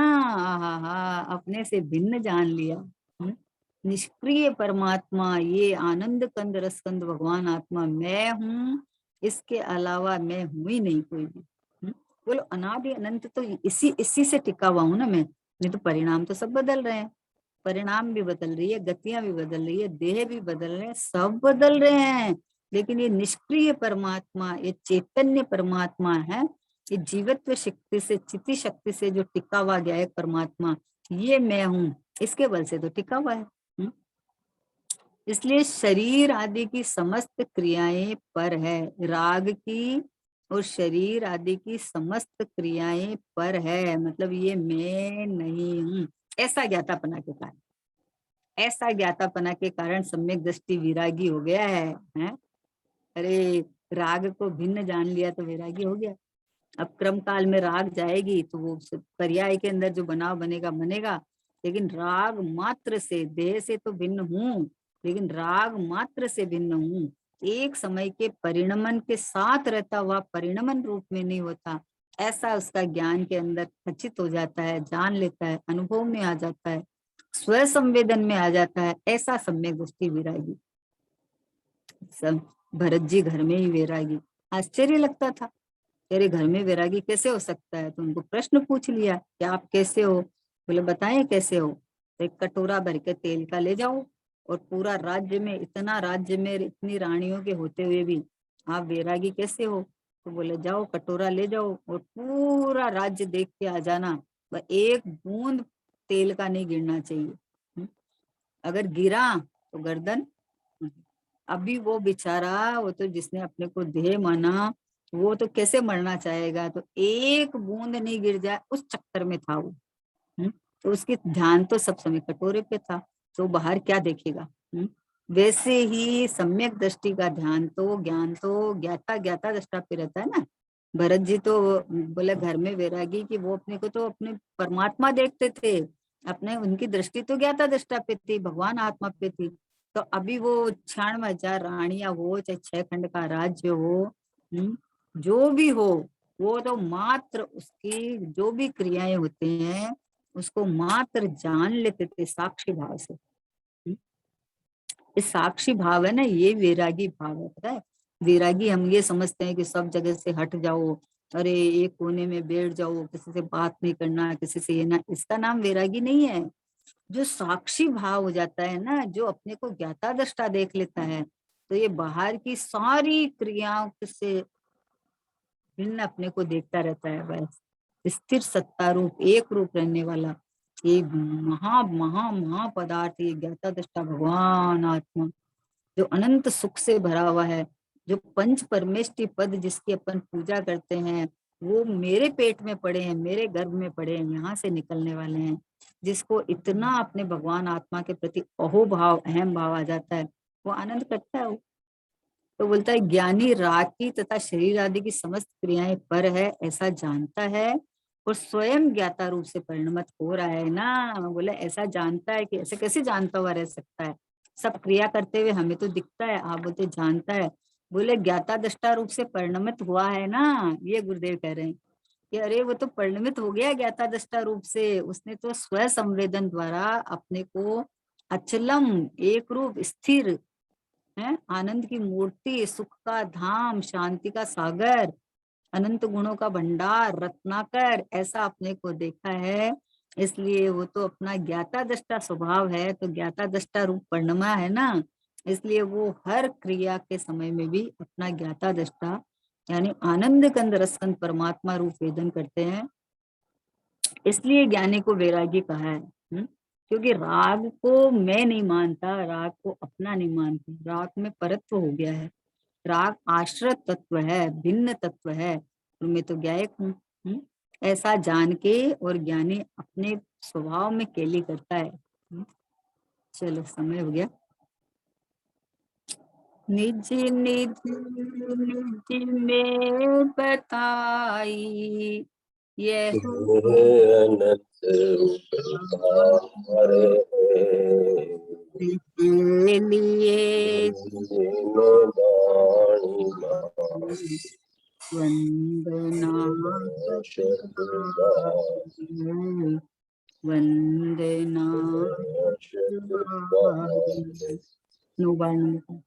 हा अपने से भिन्न जान लिया। निष्क्रिय परमात्मा, ये आनंद कंद रसकंद भगवान आत्मा मैं हूँ, इसके अलावा मैं हूं ही नहीं कोई भी। बोलो अनादि अनंत तो इसी इसी से टिका हुआ हूं ना मैं, नहीं तो परिणाम तो सब बदल रहे हैं, परिणाम भी बदल रही है, गतियां भी बदल रही है, देह भी बदल रहे हैं, सब बदल रहे हैं, लेकिन ये निष्क्रिय परमात्मा, ये चैतन्य परमात्मा है, ये जीवत्व शक्ति से, चिति शक्ति से जो टिका हुआ गया है परमात्मा, ये मैं हूँ, इसके बल से तो टिका हुआ है। इसलिए शरीर आदि की समस्त क्रियाएं पर है, राग की और शरीर आदि की समस्त क्रियाएं पर है, मतलब ये मैं नहीं हूँ, ऐसा ज्ञातापना के कारण, ऐसा ज्ञातापना के कारण सम्यक दृष्टि विरागी हो गया है? अरे राग को भिन्न जान लिया तो वैरागी हो गया। अब क्रम काल में राग जाएगी तो वो पर्याय के अंदर जो बनाव बनेगा बनेगा, लेकिन राग मात्र से, देह से तो भिन्न हूँ लेकिन राग मात्र से भिन्न हूँ, एक समय के परिणमन के साथ रहता हुआ परिणमन रूप में नहीं होता, ऐसा उसका ज्ञान के अंदर खचित हो जाता है, जान लेता है, अनुभव में आ जाता है, स्व संवेदन में आ जाता है, ऐसा सम्यक दृष्टि विरागी। सब भरत जी घर में ही वैरागी, आश्चर्य लगता था, तेरे घर में वैरागी कैसे हो सकता है? तो उनको प्रश्न पूछ लिया कि आप कैसे हो? बोले बताएं कैसे हो। तो एक कटोरा भर के तेल का ले जाओ, और पूरा राज्य में, इतना राज्य में इतनी रानियों के होते हुए भी आप वैरागी कैसे हो? तो बोले जाओ कटोरा ले जाओ और पूरा राज्य देख के आ जाना, वह एक बूंद तेल का नहीं गिरना चाहिए। अगर गिरा तो गर्दन। अभी वो बेचारा, वो तो जिसने अपने को देह माना, वो तो कैसे मरना चाहेगा, तो एक बूंद नहीं गिर जाए उस चक्कर में था वो। तो उसकी ध्यान तो सब समय कटोरे पे था, तो बाहर क्या देखेगा। वैसे ही सम्यक दृष्टि का ध्यान तो, ज्ञान तो ज्ञाता ज्ञाता दृष्टा पे रहता है ना। भरत जी तो बोले घर में वैरागी कि वो अपने को तो अपने परमात्मा देखते थे, अपने उनकी दृष्टि तो ज्ञाता दृष्टा पे थी, भगवान आत्मा पे थी। तो अभी वो 96,000 रानियां हो, चाहे 6 खंड का राज्य हो, जो भी हो, वो तो मात्र उसकी जो भी क्रियाएं होती हैं उसको मात्र जान लेते थे साक्षी भाव से। ये साक्षी भाव है ना, ये वैरागी भाव है। पता है, वैरागी हम ये समझते हैं कि सब जगह से हट जाओ, अरे एक कोने में बैठ जाओ, किसी से बात नहीं करना, किसी से ये ना, इसका नाम वैरागी नहीं है। जो साक्षी भाव हो जाता है ना, जो अपने को ज्ञाता दृष्टा देख लेता है, तो ये बाहर की सारी क्रियाओं से भिन्न अपने को देखता रहता है, बस स्थिर सत्ता रूप एक रूप रहने वाला ये महा महा महा पदार्थ, ये ज्ञाता दृष्टा भगवान आत्मा जो अनंत सुख से भरा हुआ है, जो पंच परमेष्टि पद जिसकी अपन पूजा करते हैं, वो मेरे पेट में पड़े हैं, मेरे गर्भ में पड़े हैं, यहाँ से निकलने वाले हैं। जिसको इतना अपने भगवान आत्मा के प्रति अहोभाव, अहम भाव आ जाता है, वो आनंद करता है। तो बोलता है ज्ञानी राग की तथा शरीर आदि की समस्त क्रियाएं पर है ऐसा जानता है और स्वयं ज्ञाता रूप से परिणमित हो रहा है ना। बोले ऐसा जानता है कि ऐसे कैसे जानता हुआ रह सकता है, सब क्रिया करते हुए हमें तो दिखता है, आप बोलते जानता है। बोले ज्ञाता दृष्टा रूप से परिणमित हुआ है ना, ये गुरुदेव कह रहे हैं कि अरे वो तो परिणमित हो गया ज्ञाता दृष्टा रूप से, उसने तो स्व संवेदन द्वारा अपने को अचलम एक रूप स्थिर है, आनंद की मूर्ति, सुख का धाम, शांति का सागर, अनंत गुणों का भंडार, रत्नाकर ऐसा अपने को देखा है। इसलिए वो तो अपना ज्ञाता दृष्टा स्वभाव है, तो ज्ञाता दृष्टा रूप परिणमा है ना, इसलिए वो हर क्रिया के समय में भी अपना ज्ञाता दृष्टा यानी आनंद कंद रसकंद परमात्मा रूप वेदन करते हैं। इसलिए ज्ञानी को वैरागी कहा है। क्योंकि राग को मैं नहीं मानता, राग को अपना नहीं मानता, राग में परत्व हो गया है। राग आश्रित तत्व है, भिन्न तत्व है, और मैं तो ज्ञायक हूँ। ऐसा जान के और ज्ञानी अपने स्वभाव में केली करता है। चलो समय हो गया। निज निज निज में बताई यह अनंत उपकार के लिए वंदना वंदना नो बार नंबर।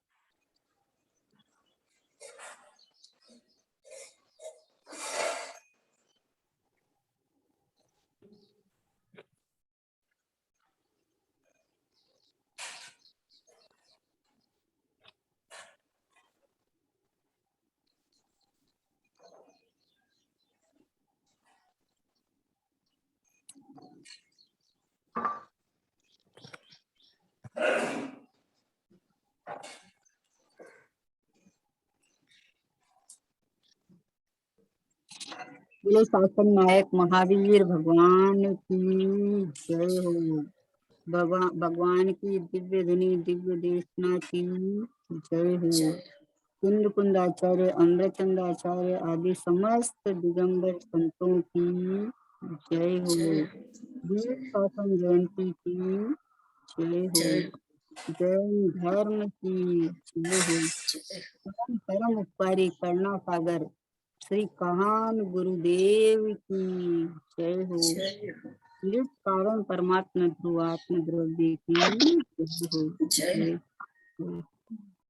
बोलो शासन नायक महावीर भगवान की जय हो। भगवान की दिव्य धुनी दिव्य देशना की जय हो। कुंद कुंदाचार्य अमृतचंद आचार्य आदि समस्त दिगंबर संतों की जय हो। वीर शासन जयंती की जय हो। जैन धर्म की जय हो। परम उपकारी करुणा सागर श्री काहन गुरुदेव की जय हो। निज कारण परमात्मा ध्रुव आत्म ध्रुव की जय हो। जय हो।